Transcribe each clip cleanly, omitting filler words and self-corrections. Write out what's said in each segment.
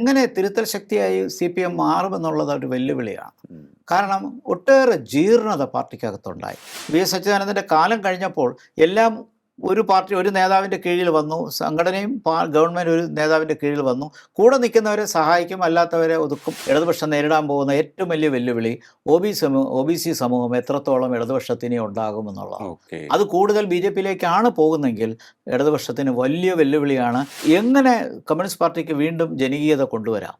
എങ്ങനെ തിരുത്തൽ ശക്തിയായി CPM മാറുമെന്നുള്ളത് ഒരു വെല്ലുവിളിയാണ്. കാരണം ഒട്ടേറെ ജീർണത പാർട്ടിക്കകത്തുണ്ടായി. VS അച്യുതാനന്ദൻ്റെ കാലം കഴിഞ്ഞപ്പോൾ എല്ലാം ഒരു പാർട്ടി ഒരു നേതാവിൻ്റെ കീഴിൽ വന്നു, സംഘടനയും ഗവൺമെൻറ് ഒരു നേതാവിൻ്റെ കീഴിൽ വന്നു. കൂടെ നിൽക്കുന്നവരെ സഹായിക്കും, അല്ലാത്തവരെ ഒതുക്കും. ഇടതുപക്ഷം നേരിടാൻ പോകുന്ന ഏറ്റവും വലിയ വെല്ലുവിളി OBC സമൂഹം എത്രത്തോളം ഇടതുപക്ഷത്തിന് ഉണ്ടാകുമെന്നുള്ളതാണ്. അത് കൂടുതൽ BJPയിലേക്കാണ് പോകുന്നെങ്കിൽ ഇടതുപക്ഷത്തിന് വലിയ വെല്ലുവിളിയാണ്. എങ്ങനെ കമ്മ്യൂണിസ്റ്റ് പാർട്ടിക്ക് വീണ്ടും ജനകീയത കൊണ്ടുവരാം?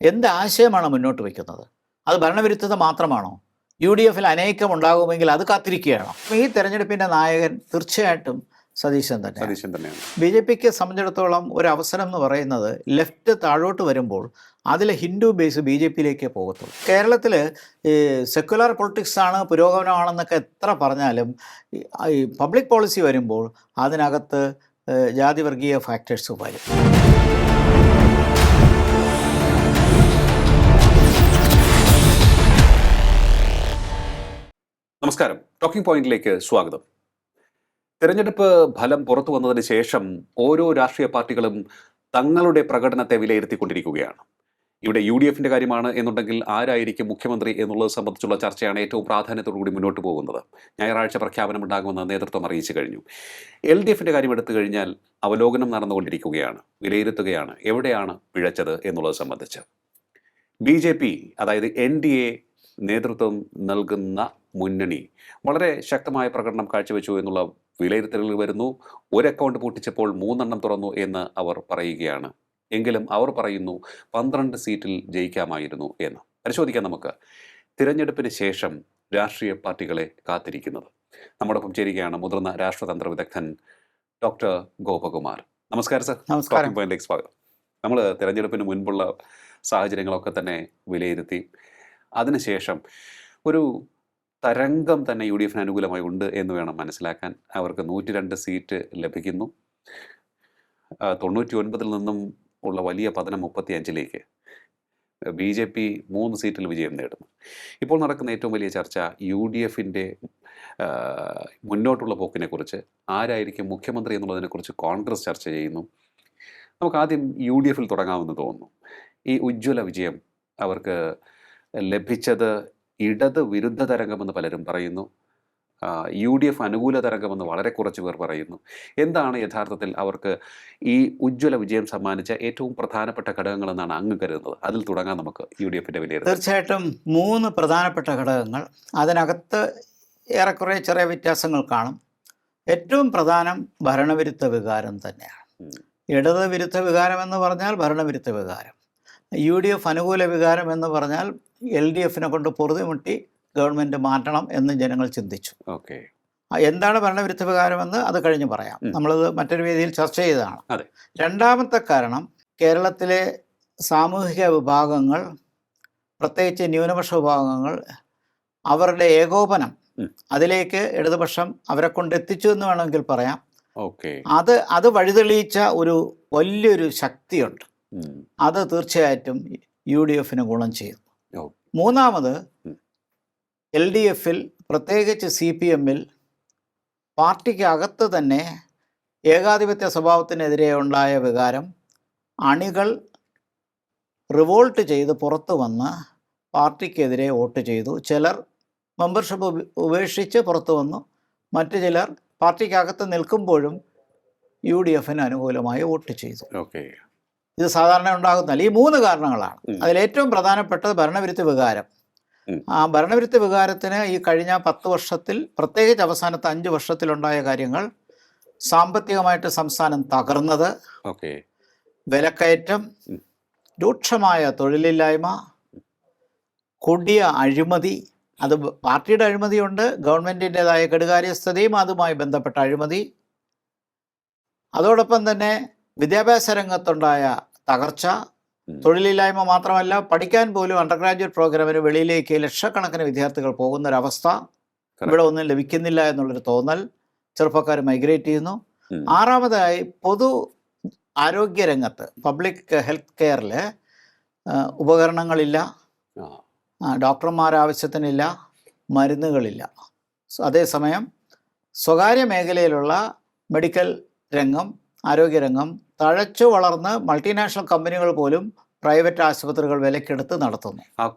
എന്ത് ആശയമാണ് മുന്നോട്ട് വയ്ക്കുന്നത്? അത് ഭരണവിരുദ്ധത മാത്രമാണോ? UDFിൽ അനേകം ഉണ്ടാകുമെങ്കിൽ അത് കാത്തിരിക്കുകയാണ്. ഈ തെരഞ്ഞെടുപ്പിൻ്റെ നായകൻ തീർച്ചയായിട്ടും സതീശൻ തന്നെയാണ്. BJPക്ക് സംബന്ധിച്ചിടത്തോളം ഒരു അവസരം എന്ന് പറയുന്നത് ലെഫ്റ്റ് താഴോട്ട് വരുമ്പോൾ അതിൽ ഹിന്ദു ബേസ് BJPയിലേക്കേ പോകത്തുള്ളൂ. കേരളത്തിൽ സെക്യുലർ പൊളിറ്റിക്സാണ്, പുരോഗമനമാണെന്നൊക്കെ എത്ര പറഞ്ഞാലും ഈ പബ്ലിക് പോളിസി വരുമ്പോൾ അതിനകത്ത് ജാതിവർഗീയ ഫാക്ടേഴ്സ് വരും. നമസ്കാരം, ടോക്കിംഗ് പോയിന്റിലേക്ക് സ്വാഗതം. തെരഞ്ഞെടുപ്പ് ഫലം പുറത്തു വന്നതിന് ശേഷം ഓരോ രാഷ്ട്രീയ പാർട്ടികളും തങ്ങളുടെ പ്രകടനത്തെ വിലയിരുത്തിക്കൊണ്ടിരിക്കുകയാണ്. ഇവിടെ UDFിൻ്റെ കാര്യമാണ് എന്നുണ്ടെങ്കിൽ ആരായിരിക്കും മുഖ്യമന്ത്രി എന്നുള്ളത് സംബന്ധിച്ചുള്ള ചർച്ചയാണ് ഏറ്റവും പ്രാധാന്യത്തോടുകൂടി മുന്നോട്ട് പോകുന്നത്. ഞായറാഴ്ച പ്രഖ്യാപനമുണ്ടാകുമെന്ന് നേതൃത്വം അറിയിച്ചു കഴിഞ്ഞു. LDFിൻ്റെ കാര്യം എടുത്തു കഴിഞ്ഞാൽ അവലോകനം നടന്നുകൊണ്ടിരിക്കുകയാണ്, വിലയിരുത്തുകയാണ് എവിടെയാണ് പിഴച്ചത് എന്നുള്ളത് സംബന്ധിച്ച്. BJP അതായത് NDA നേതൃത്വം നൽകുന്ന മുന്നണി വളരെ ശക്തമായ പ്രകടനം കാഴ്ചവെച്ചു എന്നുള്ള വിലയിരുത്തലുകൾ വരുന്നു. ഒരു അക്കൗണ്ട് പൂട്ടിച്ചപ്പോൾ 3 തുറന്നു എന്ന് അവർ പറയുകയാണ്. എങ്കിലും അവർ പറയുന്നു 12 സീറ്റിൽ ജയിക്കാമായിരുന്നു എന്ന്. പരിശോധിക്കാം നമുക്ക് തിരഞ്ഞെടുപ്പിന് ശേഷം രാഷ്ട്രീയ പാർട്ടികളെ കാത്തിരിക്കുന്നത്. നമ്മോടൊപ്പം ചേരുകയാണ് മുതിർന്ന രാഷ്ട്രതന്ത്ര വിദഗ്ധൻ ഡോക്ടർ ഗോപകുമാർ. നമസ്കാരം സർ. ടോക്കിംഗ് പോയിന്റിലേക്ക് സ്വാഗതം. നമ്മൾ തിരഞ്ഞെടുപ്പിന് മുൻപുള്ള സാഹചര്യങ്ങളൊക്കെ തന്നെ വിലയിരുത്തി. അതിനുശേഷം ഒരു തരംഗം തന്നെ UDFിന് അനുകൂലമായി ഉണ്ട് എന്ന് വേണം മനസ്സിലാക്കാൻ. അവർക്ക് 102 സീറ്റ് ലഭിക്കുന്നു. 99 നിന്നും ഉള്ള വലിയ പതനം 35ലേക്ക്. BJP 3 സീറ്റിൽ വിജയം നേടുന്നു. ഇപ്പോൾ നടക്കുന്ന ഏറ്റവും വലിയ ചർച്ച UDFിൻ്റെ മുന്നോട്ടുള്ള പോക്കിനെ കുറിച്ച്, ആരായിരിക്കും മുഖ്യമന്ത്രി എന്നുള്ളതിനെക്കുറിച്ച് കോൺഗ്രസ് ചർച്ച ചെയ്യുന്നു. നമുക്ക് ആദ്യം UDFിൽ തുടങ്ങാമെന്ന് തോന്നുന്നു. ഈ ഉജ്ജ്വല വിജയം അവർക്ക് ലഭിച്ചത് ഇടത് വിരുദ്ധ തരംഗമെന്ന് പലരും പറയുന്നു. UDF അനുകൂല തരംഗമെന്ന് വളരെ കുറച്ച് പേർ പറയുന്നു. എന്താണ് യഥാർത്ഥത്തിൽ അവർക്ക് ഈ ഉജ്ജ്വല വിജയം സമ്മാനിച്ച ഏറ്റവും പ്രധാനപ്പെട്ട ഘടകങ്ങളെന്നാണ് അങ്ങ് കരുതുന്നത്? അതിൽ തുടങ്ങാൻ നമുക്ക് UDFിൻ്റെ വിലയിരുത്തൽ. തീർച്ചയായിട്ടും 3 പ്രധാനപ്പെട്ട ഘടകങ്ങൾ. അതിനകത്ത് ഏറെക്കുറെ ചെറിയ വ്യത്യാസങ്ങൾ കാണും. ഏറ്റവും പ്രധാനം ഭരണവിരുദ്ധ വികാരം തന്നെയാണ്. ഇടത് വിരുദ്ധ വികാരം എന്ന് പറഞ്ഞാൽ ഭരണവിരുദ്ധ വികാരം, UDF അനുകൂല വികാരം എന്ന് പറഞ്ഞാൽ LDFിനെ കൊണ്ട് പൊറുതിമുട്ടി ഗവൺമെൻറ് മാറ്റണം എന്ന് ജനങ്ങൾ ചിന്തിച്ചു. എന്താണ് ഭരണവിരുദ്ധ വികാരമെന്ന് അത് കഴിഞ്ഞ് പറയാം. നമ്മളത് മറ്റൊരു വേദിയിൽ ചർച്ച ചെയ്തതാണ്. രണ്ടാമത്തെ കാരണം കേരളത്തിലെ സാമൂഹിക വിഭാഗങ്ങൾ, പ്രത്യേകിച്ച് ന്യൂനപക്ഷ വിഭാഗങ്ങൾ, അവരുടെ ഏകോപനം അതിലേക്ക് ഇടതുപക്ഷം അവരെ കൊണ്ട് എത്തിച്ചു എന്ന് വേണമെങ്കിൽ പറയാം. അത് വഴിതെളിയിച്ച ഒരു വലിയൊരു ശക്തിയുണ്ട്. അത് തീർച്ചയായിട്ടും UDFിന് ഗുണം ചെയ്തു. മൂന്നാമത് LDFിൽ പ്രത്യേകിച്ച് CPMൽ പാർട്ടിക്കകത്ത് തന്നെ ഏകാധിപത്യ സ്വഭാവത്തിനെതിരെ ഉണ്ടായ വികാരം, അണികൾ റിവോൾട്ട് ചെയ്ത് പുറത്തു വന്ന് പാർട്ടിക്കെതിരെ വോട്ട് ചെയ്തു. ചിലർ മെമ്പർഷിപ്പ് ഉപേക്ഷിച്ച് പുറത്തു വന്നു, മറ്റു ചിലർ പാർട്ടിക്കകത്ത് നിൽക്കുമ്പോഴും UDFിന് അനുകൂലമായി വോട്ട് ചെയ്തു. ഇത് സാധാരണ ഉണ്ടാകുന്നില്ല. ഈ 3 കാരണങ്ങളാണ്. അതിലേറ്റവും പ്രധാനപ്പെട്ടത് ഭരണവിരുദ്ധ വികാരം. ആ ഭരണവിരുദ്ധ വികാരത്തിന് ഈ കഴിഞ്ഞ 10 വർഷത്തിൽ, പ്രത്യേകിച്ച് അവസാനത്തെ 5 വർഷത്തിലുണ്ടായ കാര്യങ്ങൾ: സാമ്പത്തികമായിട്ട് സംസ്ഥാനം തകർന്നത്, വിലക്കയറ്റം, രൂക്ഷമായ തൊഴിലില്ലായ്മ, കൊടിയ അഴിമതി. അത് പാർട്ടിയുടെ അഴിമതിയുണ്ട്, ഗവൺമെൻറ്റിൻ്റെതായ കെടുകാര്യസ്ഥതയും അതുമായി ബന്ധപ്പെട്ട അഴിമതി. അതോടൊപ്പം തന്നെ വിദ്യാഭ്യാസ രംഗത്തുണ്ടായ തകർച്ച, തൊഴിലില്ലായ്മ മാത്രമല്ല, പഠിക്കാൻ പോലും അണ്ടർ ഗ്രാജുവേറ്റ് പ്രോഗ്രാമിന് വെളിയിലേക്ക് ലക്ഷക്കണക്കിന് വിദ്യാർത്ഥികൾ പോകുന്നൊരവസ്ഥ, ഇവിടെ ഒന്നും ലഭിക്കുന്നില്ല എന്നുള്ളൊരു തോന്നൽ, ചെറുപ്പക്കാർ മൈഗ്രേറ്റ് ചെയ്യുന്നു. ആറാമതായി പൊതു ആരോഗ്യരംഗത്ത്, പബ്ലിക് ഹെൽത്ത് കെയറിൽ ഉപകരണങ്ങളില്ല, ഡോക്ടർമാർ ആവശ്യത്തിനില്ല, മരുന്നുകളില്ല. അതേസമയം സ്വകാര്യ മേഖലയിലുള്ള മെഡിക്കൽ രംഗം ആരോഗ്യരംഗം തഴച്ചു വളർന്ന് മൾട്ടിനാഷണൽ കമ്പനികൾ പോലും പ്രൈവറ്റ് ആശുപത്രികൾ വിലക്കെടുത്ത് നടത്തുന്നു.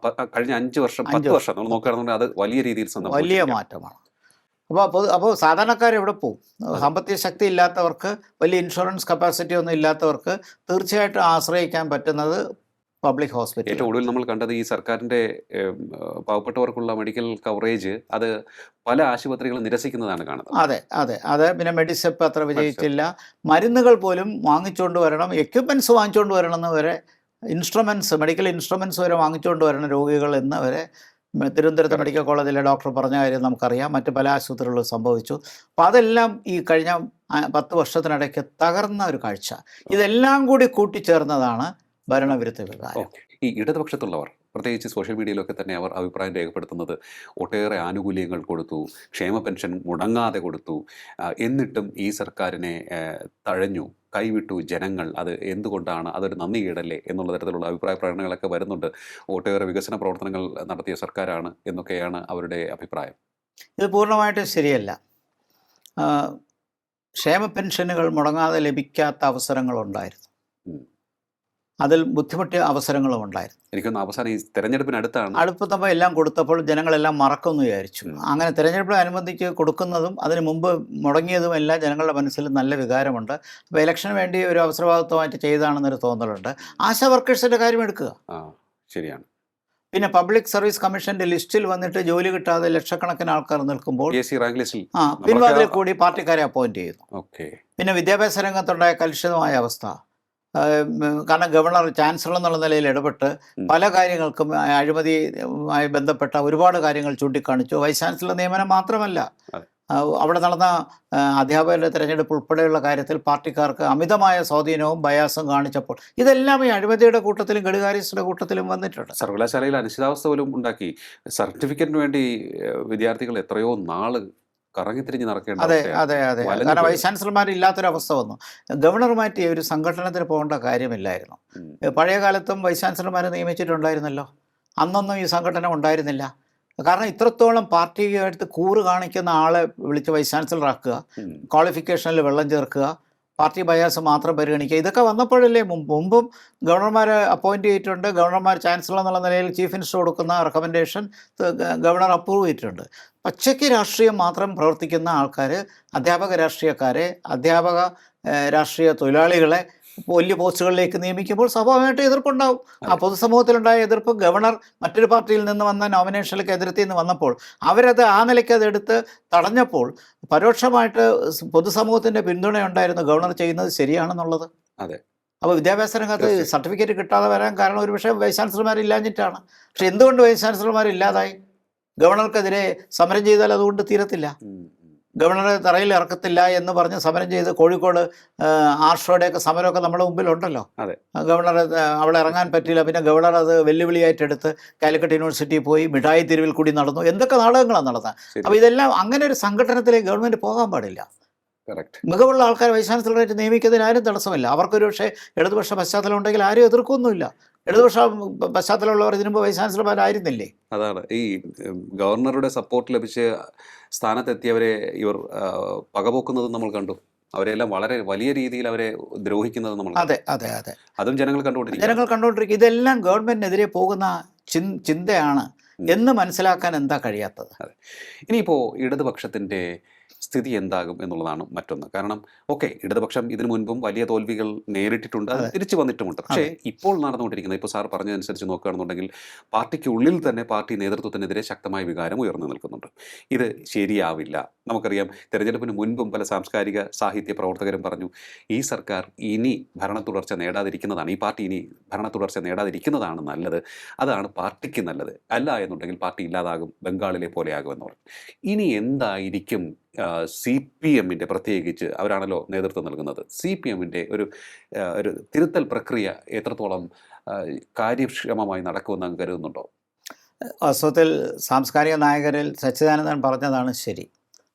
കഴിഞ്ഞ 5 വർഷം 10 വർഷം നമ്മൾ നോക്കുകയാണെന്നുണ്ടെങ്കിൽ അത് വലിയ രീതിയിൽ വലിയ മാറ്റമാണ്. അപ്പോൾ സാധാരണക്കാർ എവിടെ പോകും? സാമ്പത്തിക ശക്തി ഇല്ലാത്തവർക്ക്, വലിയ ഇൻഷുറൻസ് കപ്പാസിറ്റി ഒന്നും ഇല്ലാത്തവർക്ക് തീർച്ചയായിട്ടും ആശ്രയിക്കാൻ പറ്റുന്നത് പബ്ലിക് ഹോസ്പിറ്റൽ. ഏറ്റവും ഒടുവിൽ നമ്മൾ കണ്ടത് ഈ സർക്കാരിൻ്റെ പാവപ്പെട്ടവർക്കുള്ള മെഡിക്കൽ കവറേജ് അത് പല ആശുപത്രികളും നിരസിക്കുന്നതാണ് കാണുന്നത്. അതെ അതെ അതെ. പിന്നെ മെഡിസെപ്പ് അത്ര വിജയിച്ചില്ല. മരുന്നുകൾ പോലും വാങ്ങിച്ചുകൊണ്ട് വരണം, എക്യുപ്മെൻറ്റ്സ് വാങ്ങിച്ചുകൊണ്ട് വരണമെന്ന് വരെ, മെഡിക്കൽ ഇൻസ്ട്രുമെൻറ്റ്സ് വരെ വാങ്ങിച്ചുകൊണ്ട് വരണം രോഗികൾ എന്ന് വരെ തിരുവനന്തപുരത്ത് മെഡിക്കൽ കോളേജിലെ ഡോക്ടർ പറഞ്ഞ കാര്യം നമുക്കറിയാം. മറ്റ് പല ആശുപത്രികളിലും സംഭവിച്ചു. അപ്പോൾ അതെല്ലാം ഈ കഴിഞ്ഞ 10 വർഷത്തിനിടയ്ക്ക് തകർന്ന ഒരു കാഴ്ച. ഇതെല്ലാം കൂടി കൂട്ടിച്ചേർന്നതാണ് ഭരണവിരുദ്ധ വികാരം. ഈ ഇടതുപക്ഷത്തുള്ളവർ പ്രത്യേകിച്ച് സോഷ്യൽ മീഡിയയിലൊക്കെ തന്നെ അവർ അഭിപ്രായം രേഖപ്പെടുത്തുന്നത് ഒട്ടേറെ ആനുകൂല്യങ്ങൾ കൊടുത്തു, ക്ഷേമ പെൻഷൻ മുടങ്ങാതെ കൊടുത്തു, എന്നിട്ടും ഈ സർക്കാരിനെ തഴഞ്ഞു, കൈവിട്ടു ജനങ്ങൾ. അത് എന്തുകൊണ്ടാണ്? അതൊരു നന്ദികേടല്ലേ എന്നുള്ള തരത്തിലുള്ള അഭിപ്രായ പ്രകടനങ്ങളൊക്കെ വരുന്നുണ്ട്. ഒട്ടേറെ വികസന പ്രവർത്തനങ്ങൾ നടത്തിയ സർക്കാരാണ് എന്നൊക്കെയാണ് അവരുടെ അഭിപ്രായം. ഇത് പൂർണ്ണമായിട്ടും ശരിയല്ല. ക്ഷേമ പെൻഷനുകൾ മുടങ്ങാതെ ലഭിക്കാത്ത അവസരങ്ങളുണ്ടായിരുന്നു. അതിൽ ബുദ്ധിമുട്ടിയ അവസരങ്ങളും ഉണ്ടായിരുന്നു. എനിക്കൊന്ന് അവസാനം ഈ തെരഞ്ഞെടുപ്പിനടുത്താണ് അടുപ്പത്തപ്പോൾ എല്ലാം കൊടുത്തപ്പോൾ ജനങ്ങളെല്ലാം മറക്കുമെന്ന് വിചാരിച്ചു. അങ്ങനെ തെരഞ്ഞെടുപ്പിനനുബന്ധിച്ച് കൊടുക്കുന്നതും അതിന് മുമ്പ് മുടങ്ങിയതും എല്ലാം ജനങ്ങളുടെ മനസ്സിൽ നല്ല വികാരമുണ്ട്. അപ്പോൾ ഇലക്ഷന് വേണ്ടി ഒരു അവസരവാദിത്വമായിട്ട് ചെയ്തതാണെന്നൊരു തോന്നലുണ്ട്. ആശാ വർക്കേഴ്സിൻ്റെ കാര്യം എടുക്കുക. ശരിയാണ്. പിന്നെ പബ്ലിക് സർവീസ് കമ്മീഷന്റെ ലിസ്റ്റിൽ വന്നിട്ട് ജോലി കിട്ടാതെ ലക്ഷക്കണക്കിന് ആൾക്കാർ നിൽക്കുമ്പോൾ പിൻവാതിൽ കൂടി പാർട്ടിക്കാരെ അപ്പോയിന്റ് ചെയ്യുന്നു. പിന്നെ വിദ്യാഭ്യാസ രംഗത്തുണ്ടായ കലുഷിതമായ അവസ്ഥ. കാരണം ഗവർണർ, ചാൻസലർ എന്നുള്ള നിലയിൽ ഇടപെട്ട് പല കാര്യങ്ങൾക്കും അഴിമതിയുമായി ബന്ധപ്പെട്ട ഒരുപാട് കാര്യങ്ങൾ ചൂണ്ടിക്കാണിച്ചു. വൈസ് ചാൻസലർ നിയമനം മാത്രമല്ല, അവിടെ നടന്ന അധ്യാപകരുടെ തിരഞ്ഞെടുപ്പ് ഉൾപ്പെടെയുള്ള കാര്യത്തിൽ പാർട്ടിക്കാർക്ക് അമിതമായ സ്വാധീനവും ബയാസും കാണിച്ചപ്പോൾ ഇതെല്ലാം ഈ അഴിമതിയുടെ കൂട്ടത്തിലും ഘടുകാര്യസ്ഥരുടെ കൂട്ടത്തിലും വന്നിട്ടുണ്ട്. സർവകലാശാലയിൽ അനിശ്ചിതാവസ്ഥ പോലും ഉണ്ടാക്കി. സർട്ടിഫിക്കറ്റിന് വേണ്ടി വിദ്യാർത്ഥികൾ എത്രയോ നാള് കറങ്ങിത്തിരിഞ്ഞ് നടക്കേണ്ട. അതെ അതെ അതെ. കാരണം വൈസ് ചാൻസലർമാരില്ലാത്തൊരവസ്ഥ വന്നു. ഗവർണറുമായിട്ട് ഒരു സംഘടനത്തിന് പോകേണ്ട കാര്യമില്ലായിരുന്നു. പഴയ കാലത്തും വൈസ് ചാൻസലർമാരെ നിയമിച്ചിട്ടുണ്ടായിരുന്നല്ലോ. അന്നൊന്നും ഈ സംഘടന ഉണ്ടായിരുന്നില്ല. കാരണം ഇത്രത്തോളം പാർട്ടിയായിട്ട് കൂറ് കാണിക്കുന്ന ആളെ വിളിച്ച് വൈസ് ചാൻസലറാക്കുക, ക്വാളിഫിക്കേഷനിൽ വെള്ളം ചേർക്കുക, പാർട്ടി ബയാസ് മാത്രം പരിഗണിക്കുക, ഇതൊക്കെ വന്നപ്പോഴല്ലേ. മുമ്പും ഗവർണർമാരെ അപ്പോയിൻറ്റ് ചെയ്തിട്ടുണ്ട്. ഗവർണർമാർ ചാൻസലർ എന്നുള്ള നിലയിൽ ചീഫ് മിനിസ്റ്റർ കൊടുക്കുന്ന റെക്കമെൻഡേഷൻ ഗവർണർ അപ്രൂവ് ചെയ്തിട്ടുണ്ട്. പച്ചയ്ക്ക് രാഷ്ട്രീയം മാത്രം പ്രവർത്തിക്കുന്ന ആൾക്കാർ, അധ്യാപക രാഷ്ട്രീയക്കാരെ, അധ്യാപക രാഷ്ട്രീയ തൊഴിലാളികളെ വലിയ പോസ്റ്റുകളിലേക്ക് നിയമിക്കുമ്പോൾ സ്വാഭാവികമായിട്ട് എതിർപ്പുണ്ടാവും. ആ പൊതുസമൂഹത്തിലുണ്ടായ എതിർപ്പ് ഗവർണർ മറ്റൊരു പാർട്ടിയിൽ നിന്ന് വന്ന നോമിനേഷനിലേക്ക് എതിർത്തിൽ നിന്ന് വന്നപ്പോൾ അവരത് ആ നിലയ്ക്ക് അതെടുത്ത് തടഞ്ഞപ്പോൾ പരോക്ഷമായിട്ട് പൊതുസമൂഹത്തിൻ്റെ പിന്തുണയുണ്ടായിരുന്നു ഗവർണർ ചെയ്യുന്നത് ശരിയാണെന്നുള്ളത്. അതെ. അപ്പോൾ വിദ്യാഭ്യാസ രംഗത്ത് സർട്ടിഫിക്കറ്റ് കിട്ടാതെ വരാൻ കാരണം ഒരു പക്ഷേ വൈസ് ചാൻസലർമാരില്ലാഞ്ഞിട്ടാണ്. പക്ഷെ എന്തുകൊണ്ട് വൈസ് ചാൻസലർമാരില്ലാതായി? ഗവർണർക്കെതിരെ സമരം ചെയ്താൽ അതുകൊണ്ട് തീരത്തില്ല. ഗവർണറെ തറയിൽ ഇറക്കത്തില്ല എന്ന് പറഞ്ഞ് സമരം ചെയ്ത് കോഴിക്കോട് ആർഷോയുടെയൊക്കെ സമരമൊക്കെ നമ്മുടെ മുമ്പിലുണ്ടല്ലോ. ഗവർണർ അവിടെ ഇറങ്ങാൻ പറ്റിയില്ല. പിന്നെ ഗവർണർ അത് വെല്ലുവിളിയായിട്ടെടുത്ത് കാലിക്കറ്റ് യൂണിവേഴ്സിറ്റിയിൽ പോയി മിഠായി തെരുവിൽ കൂടി നടന്നു. എന്തൊക്കെ നാടകങ്ങളാണ് നടത്താൻ. അപ്പോൾ ഇതെല്ലാം അങ്ങനെ ഒരു സംഘടനത്തിലേക്ക് ഗവൺമെൻറ് പോകാൻ പാടില്ല. മികവുള്ള ആൾക്കാർ വൈസ് ചാൻസലറായിട്ട് നിയമിക്കുന്നതിന് ആരും തടസ്സമില്ല. അവർക്കൊരു പക്ഷേ ഇടതുപക്ഷ പശ്ചാത്തലം ഉണ്ടെങ്കിൽ ആരും എതിർക്കൊന്നുമില്ല. ഇടതുപക്ഷ പശ്ചാത്തലമുള്ളവർ ഇതിനുമ്പോൾ വൈസ് ചാൻസലർമാരായിരുന്നില്ലേ? അതാണ് ഈ ഗവർണറുടെ സപ്പോർട്ട് ലഭിച്ച് സ്ഥാനത്തെത്തിയവരെ ഇവർ പകപോക്കുന്നത് നമ്മൾ കണ്ടു. അവരെല്ലാം വളരെ വലിയ രീതിയിൽ അവരെ ദ്രോഹിക്കുന്നത് നമ്മൾ. അതെ അതെ അതെ. അതും ജനങ്ങൾ കണ്ടുകൊണ്ടിരിക്കും. ഇതെല്ലാം ഗവൺമെന്റിനെതിരെ പോകുന്ന ചിന്തയാണ് എന്ന് മനസ്സിലാക്കാൻ എന്താ കഴിയാത്തത്? ഇനിയിപ്പോൾ ഇടതുപക്ഷത്തിൻ്റെ സ്ഥിതി എന്താകും എന്നുള്ളതാണ് മറ്റൊന്ന്. കാരണം ഇടതുപക്ഷം ഇതിനു മുൻപും വലിയ തോൽവികൾ നേരിട്ടിട്ടുണ്ട്, അത് തിരിച്ചു വന്നിട്ടുമുണ്ട്. പക്ഷേ ഇപ്പോൾ നടന്നുകൊണ്ടിരിക്കുന്നത്, ഇപ്പോൾ സാർ പറഞ്ഞതനുസരിച്ച് നോക്കുകയാണെന്നുണ്ടെങ്കിൽ പാർട്ടിക്കുള്ളിൽ തന്നെ പാർട്ടി നേതൃത്വത്തിനെതിരെ ശക്തമായ വികാരം ഉയർന്നു നിൽക്കുന്നുണ്ട്. ഇത് ശരിയാവില്ല. നമുക്കറിയാം, തെരഞ്ഞെടുപ്പിന് മുൻപും പല സാംസ്കാരിക സാഹിത്യ പ്രവർത്തകരും പറഞ്ഞു, ഈ സർക്കാർ ഇനി ഭരണ തുടർച്ച നേടാതിരിക്കുന്നതാണ്, ഈ പാർട്ടി ഇനി ഭരണ തുടർച്ച നേടാതിരിക്കുന്നതാണ് നല്ലത്, അതാണ് പാർട്ടിക്ക് നല്ലത്. അല്ല എന്നുണ്ടെങ്കിൽ പാർട്ടി ഇല്ലാതാകും, ബംഗാളിലെ പോലെയാകുമെന്ന് പറഞ്ഞു. ഇനി എന്തായിരിക്കും CPM-ൻ്റെ, പ്രത്യേകിച്ച് അവരാണല്ലോ നേതൃത്വം നൽകുന്നത്, CPM-ൻ്റെ ഒരു തിരുത്തൽ പ്രക്രിയ എത്രത്തോളം കാര്യക്ഷമമായി നടക്കുമെന്ന് കരുതുന്നുണ്ടോ? വാസ്തവത്തിൽ സാംസ്കാരിക നായകരിൽ സച്ചിദാനന്ദൻ പറഞ്ഞതാണ് ശരി.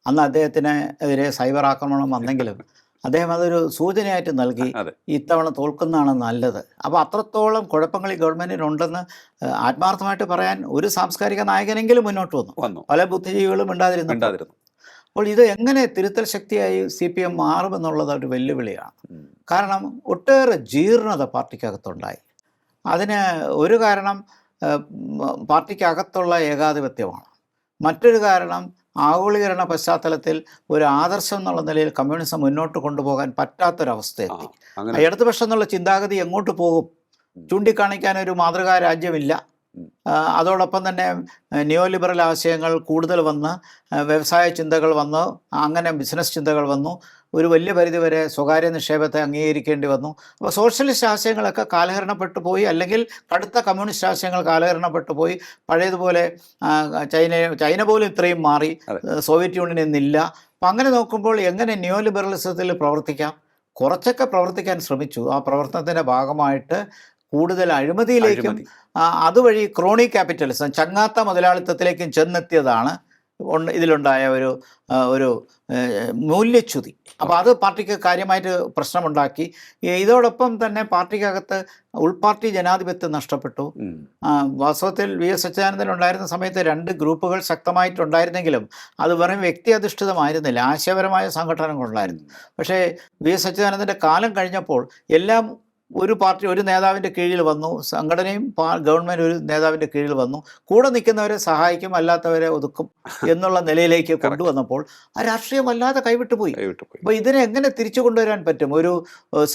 അന്ന് അദ്ദേഹത്തിനെതിരെ സൈബർ ആക്രമണം വന്നെങ്കിലും അദ്ദേഹം അതൊരു സൂചനയായിട്ട് നൽകി, ഇത്തവണ തോൽക്കുന്നതാണ് നല്ലത്. അപ്പോൾ അത്രത്തോളം കുഴപ്പങ്ങൾ ഈ ഗവൺമെൻറ്റിനുണ്ടെന്ന് ആത്മാർത്ഥമായിട്ട് പറയാൻ ഒരു സാംസ്കാരിക നായകനെങ്കിലും മുന്നോട്ട് വന്നു. പല ബുദ്ധിജീവികളും ഉണ്ടായിരുന്നു. അപ്പോൾ ഇത് എങ്ങനെ തിരുത്തൽ ശക്തിയായി CPM മാറുമെന്നുള്ളത് ഒരു വെല്ലുവിളിയാണ്. കാരണം ഒട്ടേറെ ജീർണത പാർട്ടിക്കകത്തുണ്ടായി. അതിന് ഒരു കാരണം പാർട്ടിക്കകത്തുള്ള ഏകാധിപത്യമാണ്. മറ്റൊരു കാരണം ആഗോളീകരണ പശ്ചാത്തലത്തിൽ ഒരു ആദർശം എന്നുള്ള നിലയിൽ കമ്മ്യൂണിസം മുന്നോട്ട് കൊണ്ടുപോകാൻ പറ്റാത്തൊരവസ്ഥയെത്തി. ഇടതുപക്ഷം എന്നുള്ള ചിന്താഗതി എങ്ങോട്ട് പോകും? ചൂണ്ടിക്കാണിക്കാൻ ഒരു മാതൃകാ രാജ്യമില്ല. അതോടൊപ്പം തന്നെ നിയോ ലിബറൽ ആശയങ്ങൾ കൂടുതൽ വന്ന് വ്യവസായ ചിന്തകൾ വന്ന് അങ്ങനെ ബിസിനസ് ചിന്തകൾ വന്നു. ഒരു വലിയ പരിധിവരെ സ്വകാര്യ നിക്ഷേപത്തെ അംഗീകരിക്കേണ്ടി വന്നു. അപ്പോൾ സോഷ്യലിസ്റ്റ് ആശയങ്ങളൊക്കെ കാലഹരണപ്പെട്ടു പോയി, അല്ലെങ്കിൽ കടുത്ത കമ്മ്യൂണിസ്റ്റ് ആശയങ്ങൾ കാലഹരണപ്പെട്ടു പോയി. പഴയതുപോലെ ചൈന പോലും ഇത്രയും മാറി, സോവിയറ്റ് യൂണിയൻ ഇന്നില്ല. അപ്പം അങ്ങനെ നോക്കുമ്പോൾ എങ്ങനെ നിയോ ലിബറലിസത്തിൽ പ്രവർത്തിക്കാം? കുറച്ചൊക്കെ പ്രവർത്തിക്കാൻ ശ്രമിച്ചു. ആ പ്രവർത്തനത്തിൻ്റെ ഭാഗമായിട്ട് കൂടുതൽ അഴിമതിയിലേക്കും അതുവഴി ക്രോണി ക്യാപിറ്റലിസം, ചങ്ങാത്ത മുതലാളിത്തത്തിലേക്കും ചെന്നെത്തിയതാണ് ഇതിലുണ്ടായ ഒരു മൂല്യച്യുതി. അപ്പോൾ അത് പാർട്ടിക്ക് കാര്യമായിട്ട് പ്രശ്നമുണ്ടാക്കി. ഇതോടൊപ്പം തന്നെ പാർട്ടിക്കകത്ത് ഉൾപാർട്ടി ജനാധിപത്യം നഷ്ടപ്പെട്ടു. വാസ്തവത്തിൽ VS അച്യുതാനന്ദൻ ഉണ്ടായിരുന്ന സമയത്ത് 2 ഗ്രൂപ്പുകൾ ശക്തമായിട്ടുണ്ടായിരുന്നെങ്കിലും അത് വെറും വ്യക്തി അധിഷ്ഠിതമായിരുന്നില്ല, ആശയപരമായ സംഘടനകളുണ്ടായിരുന്നു. പക്ഷേ VS അച്യുതാനന്ദൻ്റെ കാലം കഴിഞ്ഞപ്പോൾ എല്ലാം ഒരു പാർട്ടി ഒരു നേതാവിൻ്റെ കീഴിൽ വന്നു, സംഘടനയും ഗവൺമെൻറ് ഒരു നേതാവിൻ്റെ കീഴിൽ വന്നു. കൂടെ നിൽക്കുന്നവരെ സഹായിക്കും, അല്ലാത്തവരെ ഒതുക്കും എന്നുള്ള നിലയിലേക്ക് കൊണ്ടുവന്നപ്പോൾ ആ രാഷ്ട്രീയം വല്ലാതെ കൈവിട്ടു പോയി. അപ്പോൾ ഇതിനെ എങ്ങനെ തിരിച്ചു കൊണ്ടുവരാൻ പറ്റും? ഒരു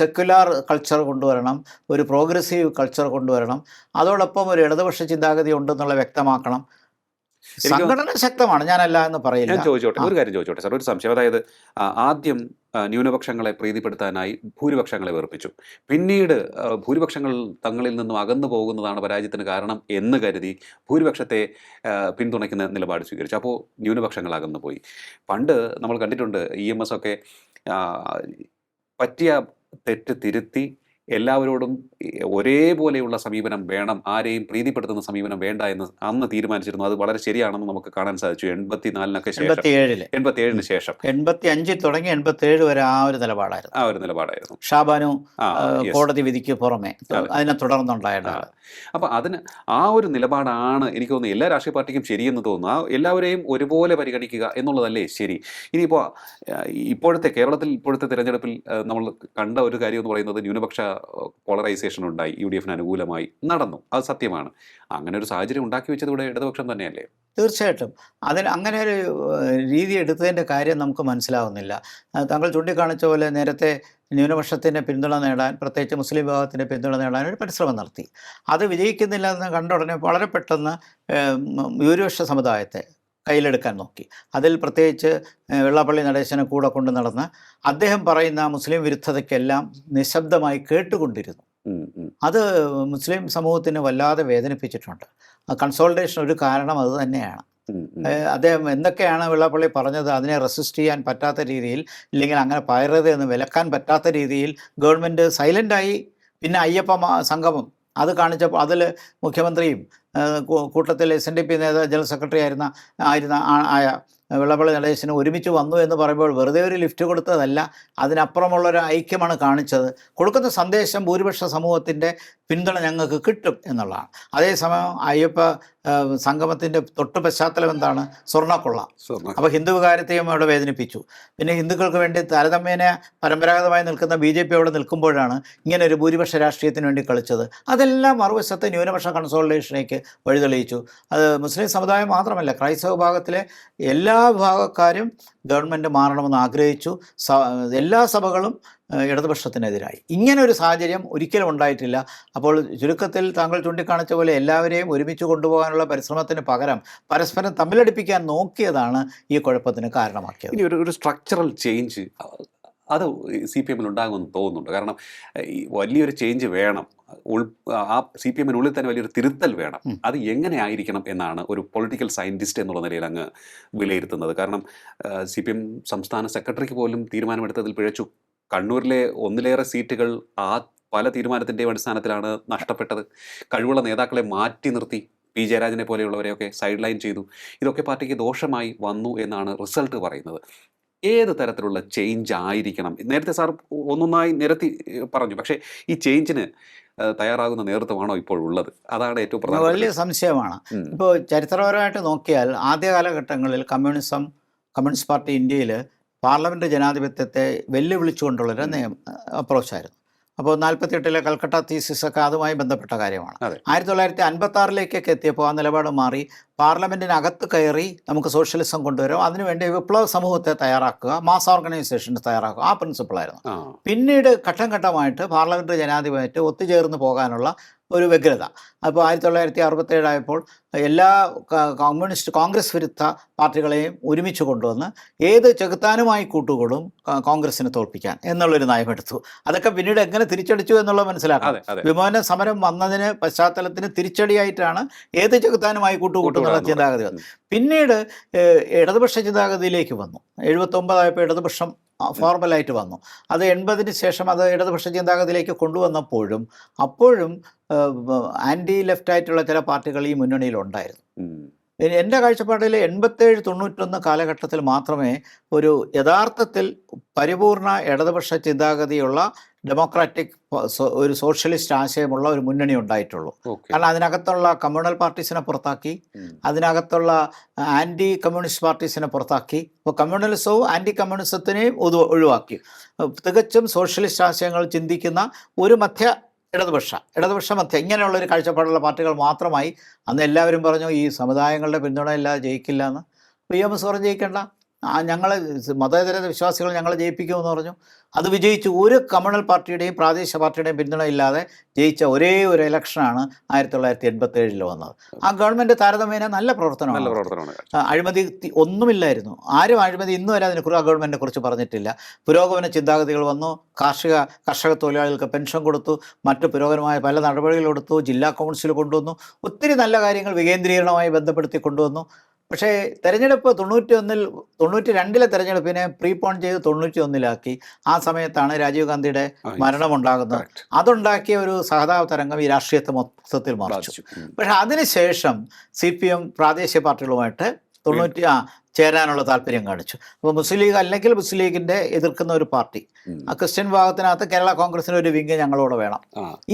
സെക്യുലാർ കൾച്ചർ കൊണ്ടുവരണം, ഒരു പ്രോഗ്രസീവ് കൾച്ചർ കൊണ്ടുവരണം, അതോടൊപ്പം ഒരു ഇടതുപക്ഷ ചിന്താഗതി ഉണ്ടെന്നുള്ള വ്യക്തമാക്കണം. സംഘടന ശക്തമാണ്, ഞാനല്ല എന്ന് പറയില്ല. ഞാൻ ചോദിച്ചോട്ടെ, ഒരു കാര്യം ചോദിച്ചോട്ടെ സാർ, ഒരു സംശയം. അതായത് ആദ്യം ന്യൂനപക്ഷങ്ങളെ പ്രീതിപ്പെടുത്താനായി ഭൂരിപക്ഷങ്ങളെ വെറുപ്പിച്ചു, പിന്നീട് ഭൂരിപക്ഷങ്ങൾ തങ്ങളിൽ നിന്നും അകന്നു പോകുന്നതാണ് പരാജയത്തിന് കാരണം എന്ന് കരുതി ഭൂരിപക്ഷത്തെ പിന്തുണയ്ക്കുന്ന നിലപാട് സ്വീകരിച്ചു. അപ്പോൾ ന്യൂനപക്ഷങ്ങൾ അകന്നു പോയി. പണ്ട് നമ്മൾ കണ്ടിട്ടുണ്ട് EMS ഒക്കെ പറ്റിയ തെറ്റ് തിരുത്തി എല്ലാവരോടും ഒരേപോലെയുള്ള സമീപനം വേണം, ആരെയും പ്രീതിപ്പെടുത്തുന്ന സമീപനം വേണ്ട എന്ന് അന്ന് തീരുമാനിച്ചിരുന്നു. അത് വളരെ ശരിയാണെന്ന് നമുക്ക് കാണാൻ സാധിച്ചു. 84-നൊക്കെ ശേഷം, 87-ന് ശേഷം, 85 തുടങ്ങി 87 വരെ ആ ഒരു നിലപാടായിരുന്നു. ഷാബാനു കോടതി വിധിക്ക് പുറമെ അതിനെ തുടർന്നുണ്ടായിട്ടാണ്. അപ്പം അതിന് ആ ഒരു നിലപാടാണ് എനിക്ക് തോന്നുന്നു എല്ലാ രാഷ്ട്രീയ പാർട്ടിക്കും ശരിയെന്ന് തോന്നുന്നു. എല്ലാവരെയും ഒരുപോലെ പരിഗണിക്കുക എന്നുള്ളതല്ലേ ശരി. ഇനിയിപ്പോൾ കേരളത്തിൽ ഇപ്പോഴത്തെ തിരഞ്ഞെടുപ്പിൽ നമ്മൾ കണ്ട ഒരു കാര്യം എന്ന് പറയുന്നത് ന്യൂനപക്ഷ പോളറൈസേഷൻ ഉണ്ടായി, UDFന് അനുകൂലമായി നടന്നു. അത് സത്യമാണ്. അങ്ങനെ ഒരു സാഹചര്യം ഉണ്ടാക്കി വെച്ചത് ഇവിടെ ഇടതുപക്ഷം തന്നെയല്ലേ? തീർച്ചയായിട്ടും. അങ്ങനെ ഒരു രീതി എടുത്തതിൻ്റെ കാര്യം നമുക്ക് മനസ്സിലാവുന്നില്ല. താങ്കൾ ചൂണ്ടിക്കാണിച്ച പോലെ നേരത്തെ ന്യൂനപക്ഷത്തിൻ്റെ പിന്തുണ നേടാൻ, പ്രത്യേകിച്ച് മുസ്ലിം വിഭാഗത്തിൻ്റെ പിന്തുണ നേടാൻ ഒരു പരിശ്രമം നടത്തി. അത് വിജയിക്കുന്നില്ല എന്ന് കണ്ട ഉടനെ വളരെ പെട്ടെന്ന് ഭൂരിപക്ഷ സമുദായത്തെ കയ്യിലെടുക്കാൻ നോക്കി. അതിൽ പ്രത്യേകിച്ച് വെള്ളാപ്പള്ളി നടേശനെ കൂടെ കൊണ്ട് നടന്ന് അദ്ദേഹം പറയുന്ന മുസ്ലിം വിരുദ്ധതയ്ക്കെല്ലാം നിശബ്ദമായി കേട്ടുകൊണ്ടിരുന്നു. അത് മുസ്ലിം സമൂഹത്തിന് വല്ലാതെ വേദനിപ്പിച്ചിട്ടുണ്ട്. കൺസോൾട്ടേഷൻ ഒരു കാരണം അത് തന്നെയാണ്. അദ്ദേഹം എന്തൊക്കെയാണ് വെള്ളാപ്പള്ളി പറഞ്ഞത് അതിനെ റെസിസ്റ്റ് ചെയ്യാൻ പറ്റാത്ത രീതിയിൽ, ഇല്ലെങ്കിൽ അങ്ങനെ പറയരുത് എന്ന് വിലക്കാൻ പറ്റാത്ത രീതിയിൽ ഗവൺമെൻറ് സൈലൻ്റായി. പിന്നെ അയ്യപ്പ സംഗമം അത് കാണിച്ചപ്പോൾ അതിൽ മുഖ്യമന്ത്രിയും കൂട്ടത്തിൽ SNDP നേതാവ് ജനറൽ സെക്രട്ടറി ആയ വെള്ളാപ്പള്ളി നടേശന് ഒരുമിച്ച് വന്നു എന്ന് പറയുമ്പോൾ വെറുതെ ഒരു ലിഫ്റ്റ് കൊടുത്തതല്ല, അതിനപ്പുറമുള്ളൊരു ഐക്യമാണ് കാണിച്ചത്. കൊടുക്കുന്ന സന്ദേശം ഭൂരിപക്ഷ സമൂഹത്തിൻ്റെ പിന്തുണ ഞങ്ങൾക്ക് കിട്ടും എന്നുള്ളതാണ്. അതേസമയം അയ്യപ്പ സംഗമത്തിൻ്റെ തൊട്ട് പശ്ചാത്തലം എന്താണ്? സ്വർണ്ണക്കൊള്ള. അപ്പോൾ ഹിന്ദു കാര്യത്തെയും അവിടെ വേദനിപ്പിച്ചു. പിന്നെ ഹിന്ദുക്കൾക്ക് വേണ്ടി താരതമ്യേന പരമ്പരാഗതമായി നിൽക്കുന്ന BJP അവിടെ നിൽക്കുമ്പോഴാണ് ഇങ്ങനെ ഒരു ഭൂരിപക്ഷ രാഷ്ട്രീയത്തിന് വേണ്ടി കളിച്ചത്. അതെല്ലാം മറുവശത്ത് ന്യൂനപക്ഷ കൺസോളിഡേഷനേക്ക് വഴിതെളിയിച്ചു. അത് മുസ്ലിം സമുദായം മാത്രമല്ല, ക്രൈസ്തവ വിഭാഗത്തിലെ എല്ലാ വിഭാഗക്കാരും ഗവൺമെൻറ് മാറണമെന്ന് ആഗ്രഹിച്ചു. എല്ലാ സഭകളും ഇടതുപക്ഷത്തിനെതിരായി. ഇങ്ങനെ ഒരു സാഹചര്യം ഒരിക്കലും ഉണ്ടായിട്ടില്ല. അപ്പോൾ ചുരുക്കത്തിൽ താങ്കൾ ചൂണ്ടിക്കാണിച്ച പോലെ എല്ലാവരെയും ഒരുമിച്ച് കൊണ്ടുപോകാനുള്ള പരിശ്രമത്തിന് പകരം പരസ്പരം തമ്മിലടിപ്പിക്കാൻ നോക്കിയതാണ് ഈ കുഴപ്പത്തിന് കാരണമാക്കിയത്. ഇനി ഒരു സ്ട്രക്ചറൽ ചേഞ്ച് അത് CPM-ൽ ഉണ്ടാകുമെന്ന് തോന്നുന്നുണ്ട്. കാരണം ഈ വലിയൊരു ചേഞ്ച് വേണം, ആ CPM-നുള്ളിൽ തന്നെ വലിയൊരു തിരുത്തൽ വേണം. അത് എങ്ങനെ ആയിരിക്കണം എന്നാണ് ഒരു പൊളിറ്റിക്കൽ സയൻറ്റിസ്റ്റ് എന്നുള്ള നിലയിൽ അങ്ങ് വിലയിരുത്തുന്നത്. കാരണം CPM സംസ്ഥാന സെക്രട്ടറിക്ക് പോലും തീരുമാനമെടുത്തതിൽ പിഴച്ചു. കണ്ണൂരിലെ 1-ലേറെ സീറ്റുകൾ ആ പല തീരുമാനത്തിൻ്റെയും അടിസ്ഥാനത്തിലാണ് നഷ്ടപ്പെട്ടത്. കഴിവുള്ള നേതാക്കളെ മാറ്റി നിർത്തി, P. ജയരാജനെ പോലെയുള്ളവരെയൊക്കെ സൈഡ് ലൈൻ ചെയ്തു. ഇതൊക്കെ പാർട്ടിക്ക് ദോഷമായി വന്നു എന്നാണ് റിസൾട്ട് പറയുന്നത്. ഏത് തരത്തിലുള്ള ചേഞ്ച് ആയിരിക്കണം? നേരത്തെ സാർ ഒന്നൊന്നായി നിരത്തി പറഞ്ഞു, പക്ഷേ ഈ ചേഞ്ചിന് തയ്യാറാകുന്ന നേതൃത്വമാണോ ഇപ്പോൾ ഉള്ളത്? അതാണ് ഏറ്റവും പ്രധാനം. വലിയ സംശയമാണ്. ഇപ്പോൾ ചരിത്രപരമായിട്ട് നോക്കിയാൽ ആദ്യ കാലഘട്ടങ്ങളിൽ കമ്മ്യൂണിസം കമ്മ്യൂണിസ്റ്റ് പാർട്ടി ഇന്ത്യയിൽ പാർലമെൻറ്റ് ജനാധിപത്യത്തെ വെല്ലുവിളിച്ചുകൊണ്ടുള്ളൊരു അപ്രോച്ചായിരുന്നു. അപ്പോൾ 48-ലെ കൽക്കട്ട തീസിസൊക്കെ അതുമായി ബന്ധപ്പെട്ട കാര്യമാണ്. 1956-ലേക്കൊക്കെ എത്തിയപ്പോൾ ആ നിലപാട് മാറി. പാർലമെൻറ്റിനകത്ത് കയറി നമുക്ക് സോഷ്യലിസം കൊണ്ടുവരാം, അതിനുവേണ്ടി വിപ്ലവ സമൂഹത്തെ തയ്യാറാക്കുക, മാസ് ഓർഗനൈസേഷനെ തയ്യാറാക്കുക, ആ പ്രിൻസിപ്പിളായിരുന്നു. പിന്നീട് ഘട്ടം ഘട്ടമായിട്ട് പാർലമെൻ്ററി ജനാധിപത്യമായിട്ട് ഒത്തുചേർന്ന് പോകാനുള്ള ഒരു വ്യഗ്രത. അപ്പോൾ 1967 ആയപ്പോൾ എല്ലാ കോൺഗ്രസ് വിരുദ്ധ പാർട്ടികളെയും ഒരുമിച്ച് കൊണ്ടുവന്ന് ഏത് ചെകുത്താനുമായി കൂട്ടുകൂടും കോൺഗ്രസിനെ തോൽപ്പിക്കാൻ എന്നുള്ളൊരു നയമെടുത്തു. അതൊക്കെ പിന്നീട് എങ്ങനെ തിരിച്ചടിച്ചു എന്നുള്ളത് മനസ്സിലാക്കാം. വിമോചന സമരം വന്നതിന് പശ്ചാത്തലത്തിന് തിരിച്ചടിയായിട്ടാണ് ഏത് ചെകുത്താനുമായി കൂട്ടുകൂട്ടുന്നുള്ള ചിന്താഗതി വന്നത്. പിന്നീട് ഇടതുപക്ഷ ചിന്താഗതിയിലേക്ക് വന്നു. 79 ആയപ്പോൾ ഇടതുപക്ഷം ഫോർമലായിട്ട് വന്നു. അത് 80-ന് ശേഷം അത് ഇടതുപക്ഷ ചിന്താഗതിയിലേക്ക് കൊണ്ടുവന്നപ്പോഴും അപ്പോഴും ആൻറ്റി ലെഫ്റ്റായിട്ടുള്ള ചില പാർട്ടികൾ ഈ മുന്നണിയിലുണ്ടായിരുന്നു. എൻ്റെ കാഴ്ചപ്പാടിൽ 87-91 കാലഘട്ടത്തിൽ മാത്രമേ ഒരു യഥാർത്ഥത്തിൽ പരിപൂർണ ഇടതുപക്ഷ ചിന്താഗതിയുള്ള ഡെമോക്രാറ്റിക് ഒരു സോഷ്യലിസ്റ്റ് ആശയമുള്ള ഒരു മുന്നണി ഉണ്ടായിട്ടുള്ളൂ. കാരണം അതിനകത്തുള്ള കമ്മ്യൂണൽ പാർട്ടീസിനെ പുറത്താക്കി, അതിനകത്തുള്ള ആൻറ്റി കമ്മ്യൂണിസ്റ്റ് പാർട്ടീസിനെ പുറത്താക്കി. അപ്പോൾ കമ്മ്യൂണലിസവും ആൻറ്റി കമ്മ്യൂണിസത്തിനെയും ഒഴിവാക്കി. തികച്ചും സോഷ്യലിസ്റ്റ് ആശയങ്ങൾ ചിന്തിക്കുന്ന ഒരു ഇടതുപക്ഷ മധ്യ ഇങ്ങനെയുള്ളൊരു കാഴ്ചപ്പാടുള്ള പാർട്ടികൾ മാത്രമായി. അന്ന് എല്ലാവരും പറഞ്ഞു ഈ സമുദായങ്ങളുടെ പിന്തുണ ഇല്ലാതെ ജയിക്കില്ല എന്ന്. PMS പറഞ്ഞു ജയിക്കേണ്ട, ഞങ്ങൾ മതേതര വിശ്വാസികൾ ഞങ്ങളെ ജയിപ്പിക്കുമെന്ന് പറഞ്ഞു. അത് വിജയിച്ചു. ഒരു കമ്മ്യൂണൽ പാർട്ടിയുടെയും പ്രാദേശിക പാർട്ടിയുടെയും പിന്തുണ ഇല്ലാതെ ജയിച്ച ഒരേ ഒരു ഇലക്ഷനാണ് 1987 വന്നത്. ആ ഗവൺമെൻറ് താരതമ്യേന നല്ല പ്രവർത്തനമാണ്. അഴിമതി ഒന്നുമില്ലായിരുന്നു. ആരും അഴിമതി ഇന്നും വരെ അതിനെക്കുറിച്ച് ആ ഗവൺമെൻറ്റിനെ കുറിച്ച് പറഞ്ഞിട്ടില്ല. പുരോഗമന ചിന്താഗതികൾ വന്നു. കർഷക തൊഴിലാളികൾക്ക് പെൻഷൻ കൊടുത്തു, മറ്റ് പുരോഗമനമായ പല നടപടികൾ കൊടുത്തു, ജില്ലാ കൗൺസിൽ കൊണ്ടുവന്നു, ഒത്തിരി നല്ല കാര്യങ്ങൾ വികേന്ദ്രീകരണവുമായി ബന്ധപ്പെടുത്തി കൊണ്ടുവന്നു. പക്ഷേ തെരഞ്ഞെടുപ്പ് 92-ലെ തെരഞ്ഞെടുപ്പിനെ പ്രീപോൺ ചെയ്ത് 91-ലാക്കി. ആ സമയത്താണ് രാജീവ് ഗാന്ധിയുടെ മരണമുണ്ടാകുന്നത്. അതുണ്ടാക്കിയ ഒരു സഹതാപ തരംഗം ഈ രാഷ്ട്രീയത്തെ മൊത്തത്തിൽ മറിച്ചു. പക്ഷേ അതിനുശേഷം CPM പ്രാദേശിക പാർട്ടികളുമായിട്ട് ചേരാനുള്ള താല്പര്യം കാണിച്ചു. അപ്പോൾ മുസ്ലിം ലീഗ് അല്ലെങ്കിൽ മുസ്ലിം ലീഗിൻ്റെ എതിർക്കുന്ന ഒരു പാർട്ടി, ആ ക്രിസ്ത്യൻ വിഭാഗത്തിനകത്ത് കേരള കോൺഗ്രസിന് ഒരു വിങ് ഞങ്ങളോട് വേണം.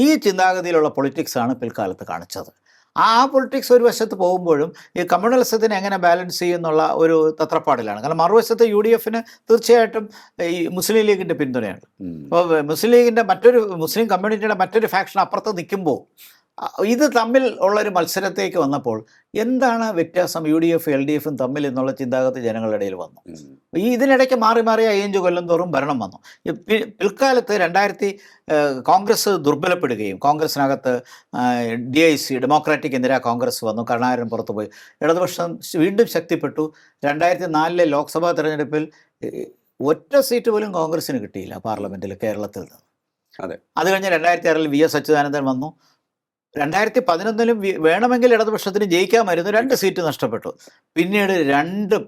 ഈ ചിന്താഗതിയിലുള്ള പൊളിറ്റിക്സാണ് പിൽക്കാലത്ത് കാണിച്ചത്. ആ പൊളിറ്റിക്സ് ഒരു വശത്ത് പോകുമ്പോഴും ഈ കമ്മ്യൂണലിസത്തിനെ എങ്ങനെ ബാലൻസ് ചെയ്യുന്നുള്ള ഒരു തത്രപ്പാടിലാണ്. കാരണം മറുവശത്ത് UDFന് തീർച്ചയായിട്ടും ഈ മുസ്ലിം ലീഗിൻ്റെ പിന്തുണയാണ്. അപ്പോൾ മുസ്ലിം കമ്മ്യൂണിറ്റിയുടെ മറ്റൊരു ഫാക്ഷൻ അപ്പുറത്ത് നിൽക്കുമ്പോൾ ഇത് തമ്മിൽ ഉള്ളൊരു മത്സരത്തേക്ക് വന്നപ്പോൾ എന്താണ് വ്യത്യാസം UDF LDFും തമ്മിൽ എന്നുള്ള ചിന്താഗതി ജനങ്ങളുടെ ഇടയിൽ വന്നു. ഇതിനിടയ്ക്ക് മാറി 5 കൊല്ലം തോറും ഭരണം വന്നു. പിൽക്കാലത്ത് കോൺഗ്രസ് ദുർബലപ്പെടുകയും കോൺഗ്രസിനകത്ത് DIC ഡെമോക്രാറ്റിക് ഇന്ദിരാ കോൺഗ്രസ് വന്നു. കരുണാകരൻ പുറത്തുപോയി. ഇടതുപക്ഷം വീണ്ടും ശക്തിപ്പെട്ടു. 2004-ലെ ലോക്സഭാ തെരഞ്ഞെടുപ്പിൽ ഒറ്റ സീറ്റ് പോലും കോൺഗ്രസിന് കിട്ടിയില്ല പാർലമെൻറ്റിൽ കേരളത്തിൽ നിന്ന്. അത് കഴിഞ്ഞ് 2006-ൽ VS അച്യുതാനന്ദൻ വന്നു. 2011-ലും വേണമെങ്കിൽ ഇടതുപക്ഷത്തിന് ജയിക്കാമായിരുന്നു. 2 സീറ്റ് നഷ്ടപ്പെട്ടു. പിന്നീട്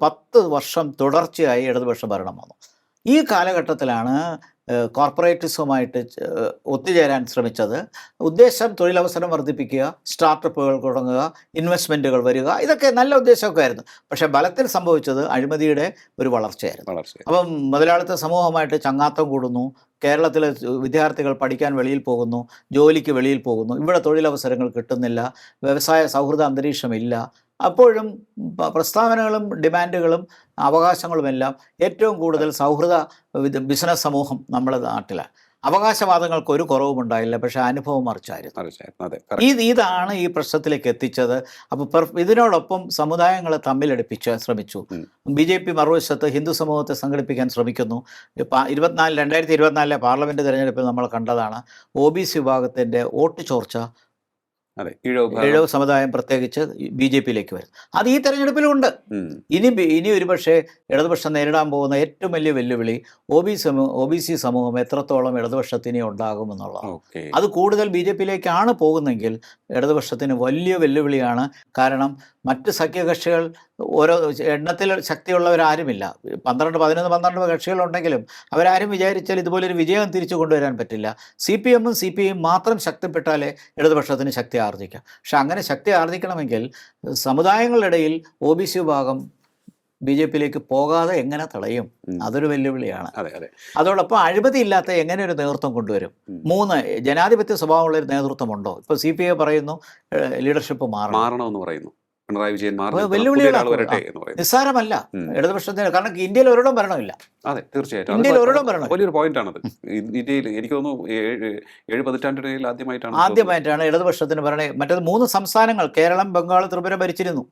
10 വർഷം തുടർച്ചയായി ഇടതുപക്ഷ ഭരണം വന്നു. ഈ കാലഘട്ടത്തിലാണ് കോർപ്പറേറ്റിസവുമായിട്ട് ഒത്തുചേരാൻ ശ്രമിച്ചത്. ഉദ്ദേശം തൊഴിലവസരം വർദ്ധിപ്പിക്കുക, സ്റ്റാർട്ടപ്പുകൾ തുടങ്ങുക, ഇൻവെസ്റ്റ്മെൻറ്റുകൾ വരിക, ഇതൊക്കെ നല്ല ഉദ്ദേശമൊക്കെ ആയിരുന്നു. പക്ഷേ ബലത്തിൽ സംഭവിച്ചത് അഴിമതിയുടെ ഒരു വളർച്ചയായിരുന്നു. അപ്പം മുതലാളിത്ത സമൂഹമായിട്ട് ചങ്ങാത്തം കൂടുന്നു. കേരളത്തിലെ വിദ്യാർത്ഥികൾ പഠിക്കാൻ വെളിയിൽ പോകുന്നു, ജോലിക്ക് വെളിയിൽ പോകുന്നു, ഇവിടെ തൊഴിലവസരങ്ങൾ കിട്ടുന്നില്ല, വ്യവസായ സൗഹൃദ അന്തരീക്ഷമില്ല. അപ്പോഴും പ്രസ്താവനകളും ഡിമാൻഡുകളും അവകാശങ്ങളുമെല്ലാം ഏറ്റവും കൂടുതൽ സൗഹൃദ ബിസിനസ് സമൂഹം നമ്മുടെ നാട്ടിലാണ്. അവകാശവാദങ്ങൾക്ക് ഒരു കുറവുമുണ്ടായില്ല, പക്ഷേ അനുഭവം മറിച്ചായിരുന്നു. ഇതാണ് ഈ പ്രശ്നത്തിലേക്ക് എത്തിച്ചത്. അപ്പോൾ ഇതിനോടൊപ്പം സമുദായങ്ങളെ തമ്മിലടുപ്പിച്ച് ശ്രമിച്ചു. BJP മറുവശത്ത് ഹിന്ദു സമൂഹത്തെ സംഘടിപ്പിക്കാൻ ശ്രമിക്കുന്നു. 2024-ലെ പാർലമെൻറ്റ് തെരഞ്ഞെടുപ്പിൽ നമ്മൾ കണ്ടതാണ് OBC വിഭാഗത്തിൻ്റെ വോട്ട് ചോർച്ച. ഈഴവ സമുദായം പ്രത്യേകിച്ച് BJPയിലേക്ക് വരും. അത് ഈ തെരഞ്ഞെടുപ്പിലുണ്ട്. ഇനി ഒരുപക്ഷെ ഇടതുപക്ഷം നേരിടാൻ പോകുന്ന ഏറ്റവും വലിയ വെല്ലുവിളി OBC സമൂഹം എത്രത്തോളം ഇടതുപക്ഷത്തിന് ഉണ്ടാകുമെന്നുള്ളതാണ്. അത് കൂടുതൽ BJPയിലേക്കാണ് പോകുന്നെങ്കിൽ ഇടതുപക്ഷത്തിന് വലിയ വെല്ലുവിളിയാണ്. കാരണം മറ്റ് സഖ്യകക്ഷികൾ ഓരോ എണ്ണത്തിൽ ശക്തിയുള്ളവരാരുമില്ല. 12 കക്ഷികളുണ്ടെങ്കിലും അവരാരും വിചാരിച്ചാൽ ഇതുപോലൊരു വിജയം തിരിച്ചു കൊണ്ടുവരാൻ പറ്റില്ല. CPMഉം CPIയും മാത്രം ശക്തിപ്പെട്ടാലേ ഇടതുപക്ഷത്തിന് ശക്തി ആർജിക്കാം. പക്ഷെ അങ്ങനെ ശക്തി ആർജിക്കണമെങ്കിൽ സമുദായങ്ങളുടെ ഇടയിൽ OBC വിഭാഗം BJPയിലേക്ക് പോകാതെ എങ്ങനെ തടയും? അതൊരു വെല്ലുവിളിയാണ്. അതോടൊപ്പം അഴിമതി ഇല്ലാത്ത എങ്ങനെ ഒരു നേതൃത്വം കൊണ്ടുവരും? 3 ജനാധിപത്യ സ്വഭാവമുള്ളൊരു നേതൃത്വമുണ്ടോ? ഇപ്പോൾ CPI പറയുന്നു ലീഡർഷിപ്പ് മാറണമെന്ന് പറയുന്നു. പിണറായി വിജയൻ മാറി അപ്പോൾ നിൽക്കുന്ന പുതിയ ഒരാൾ വരട്ടെ എന്ന് പറയുന്നത് നിസ്സാരമല്ല ഇടതുപക്ഷത്തിന്. കാരണം ഇന്ത്യയിൽ ഒരിടം ഭരണമില്ല. അതെ, തീർച്ചയായിട്ടും ഇന്ത്യയിൽ ഒരിടം ഭരണം വലിയൊരു പോയിന്റാണത്. ഇന്ത്യയിൽ എനിക്ക് തോന്നുന്നു 7 പതിറ്റാണ്ടിനിടയിൽ ആദ്യമായിട്ടാണ് ഇടതുപക്ഷത്തിന് ഭരണം. മറ്റേത് 3 സംസ്ഥാനങ്ങൾ കേരളം, ബംഗാൾ, ത്രിപുര ഭരിച്ചിരുന്നു.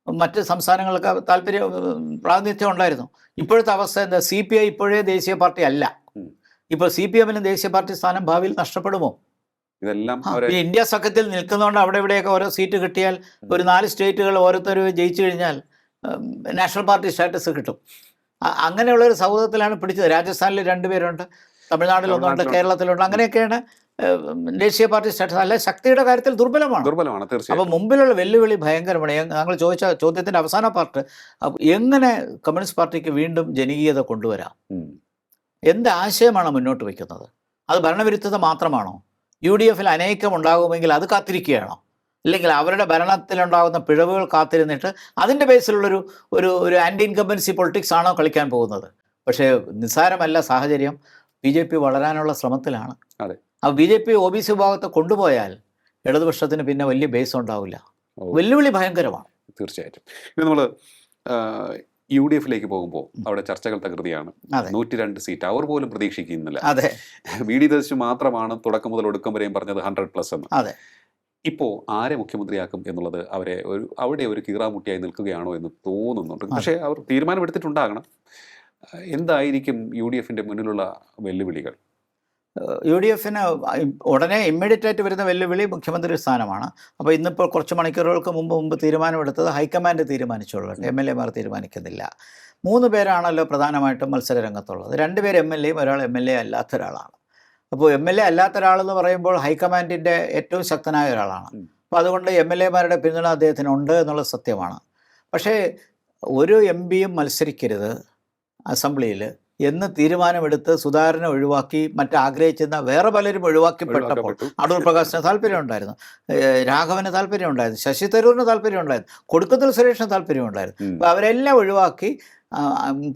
മറ്റ് സംസ്ഥാനങ്ങൾക്ക് പ്രാതിനിധ്യം ഉണ്ടായിരുന്നു. ഇപ്പോഴത്തെ അവസ്ഥ എന്താ? CPI ഇപ്പോഴേ ദേശീയ പാർട്ടി അല്ല. ഇപ്പോൾ CPM-ന് ദേശീയ പാർട്ടി സ്ഥാനം ഭാവിയിൽ നഷ്ടപ്പെടുമോ? ഇതെല്ലാം ഇന്ത്യ സഖ്യത്തിൽ നിൽക്കുന്നതുകൊണ്ട് അവിടെ ഇവിടെയൊക്കെ ഓരോ സീറ്റ് കിട്ടിയാൽ ഒരു 4 സ്റ്റേറ്റുകൾ ഓരോരുത്തർ ജയിച്ചു കഴിഞ്ഞാൽ നാഷണൽ പാർട്ടി സ്റ്റാറ്റസ് കിട്ടും. അങ്ങനെയുള്ളൊരു സൗഹൃദത്തിലാണ് പിടിച്ചത്. രാജസ്ഥാനിൽ 2 പേരുണ്ട്, തമിഴ്നാട്ടിൽ ഒന്നുണ്ട്, കേരളത്തിലുണ്ട്. അങ്ങനെയൊക്കെയാണ് ദേശീയ പാർട്ടി സ്റ്റാറ്റസ്. അല്ല, ശക്തിയുടെ കാര്യത്തിൽ ദുർബലമാണ്. തീർച്ചയായും. അപ്പോൾ മുമ്പിലുള്ള വെല്ലുവിളി ഭയങ്കരമാണ്. താങ്കൾ ചോദിച്ച ചോദ്യത്തിൻ്റെ അവസാന പാർട്ട്, എങ്ങനെ കമ്മ്യൂണിസ്റ്റ് പാർട്ടിക്ക് വീണ്ടും ജനകീയത കൊണ്ടുവരാം? എന്ത് ആശയമാണ് മുന്നോട്ട് വയ്ക്കുന്നത്? അത് ഭരണവിരുദ്ധത മാത്രമാണോ? UDF-ൽ അനൈക്യം ഉണ്ടാകുമെങ്കിൽ അത് കാത്തിരിക്കുകയാണോ? അല്ലെങ്കിൽ അവരുടെ ഭരണത്തിലുണ്ടാകുന്ന പിഴവുകൾ കാത്തിരുന്നിട്ട് അതിൻ്റെ ബേസിലുള്ളൊരു ഒരു ആൻറ്റി ഇൻകംബൻസി പൊളിറ്റിക്സ് ആണോ കളിക്കാൻ പോകുന്നത്? പക്ഷേ നിസ്സാരമല്ല സാഹചര്യം. BJP വളരാനുള്ള ശ്രമത്തിലാണ്. അതെ. അപ്പോൾ BJP OBC വിഭാഗത്തെ കൊണ്ടുപോയാൽ ഇടതുപക്ഷത്തിന് പിന്നെ വലിയ ബേസ് ഉണ്ടാവില്ല. വെല്ലുവിളി ഭയങ്കരമാണ്. തീർച്ചയായിട്ടും. ഇത് നമ്മൾ UDF-ലേക്ക് പോകുമ്പോൾ അവിടെ ചർച്ചകൾ തകൃതിയാണ്. 102 സീറ്റ് അവർ പോലും പ്രതീക്ഷിക്കുന്നില്ല. അതെ. VD സതീശൻ മാത്രമാണ് തുടക്കം മുതൽ ഒടുക്കം വരെയും പറഞ്ഞത് 100+ എന്ന്. അതെ. ഇപ്പോൾ ആരെ മുഖ്യമന്ത്രിയാക്കും എന്നുള്ളത് അവിടെ ഒരു കീറാമുട്ടിയായി നിൽക്കുകയാണോ എന്ന് തോന്നുന്നുണ്ട്. പക്ഷേ അവർ തീരുമാനമെടുത്തിട്ടുണ്ടാകണം. എന്തായിരിക്കും UDF-ന്റെ മുന്നിലുള്ള വെല്ലുവിളികൾ? UDF-ന് ഉടനെ ഇമ്മീഡിയറ്റ് ആയിട്ട് വരുന്ന വെല്ലുവിളി മുഖ്യമന്ത്രി സ്ഥാനമാണ്. അപ്പോൾ ഇന്നിപ്പോൾ കുറച്ച് മണിക്കൂറുകൾക്ക് മുമ്പ് തീരുമാനമെടുത്തത് ഹൈക്കമാൻഡ് തീരുമാനിച്ചുള്ളൂ. MLA-മാർ തീരുമാനിക്കുന്നില്ല. 3 പേരാണല്ലോ പ്രധാനമായിട്ടും മത്സര രംഗത്തുള്ളത്. 2 പേര് MLA-യും ഒരാൾ MLA അല്ലാത്ത ഒരാളാണ്. അപ്പോൾ MLA അല്ലാത്ത ഒരാളെന്ന് പറയുമ്പോൾ ഹൈക്കമാൻഡിൻ്റെ ഏറ്റവും ശക്തനായ ഒരാളാണ്. അപ്പോൾ അതുകൊണ്ട് MLA-മാരുടെ പിന്തുണ അദ്ദേഹത്തിനുണ്ട് എന്നുള്ളത് സത്യമാണ്. പക്ഷേ ഒരു MP-യും മത്സരിക്കരുത് അസംബ്ലിയിൽ എന്ന് തീരുമാനമെടുത്ത് സുധാകരനെ ഒഴിവാക്കി മറ്റാഗ്രഹിച്ചിരുന്ന വേറെ പലരും ഒഴിവാക്കിപ്പെട്ടപ്പോൾ അടൂർ പ്രകാശിന് താല്പര്യമുണ്ടായിരുന്നു, രാഘവന് താല്പര്യമുണ്ടായിരുന്നു, ശശി തരൂരിന് താല്പര്യമുണ്ടായിരുന്നു, കൊടുക്കത്തിൽ സുരേഷിന് താല്പര്യമുണ്ടായിരുന്നു. അപ്പോൾ അവരെല്ലാം ഒഴിവാക്കി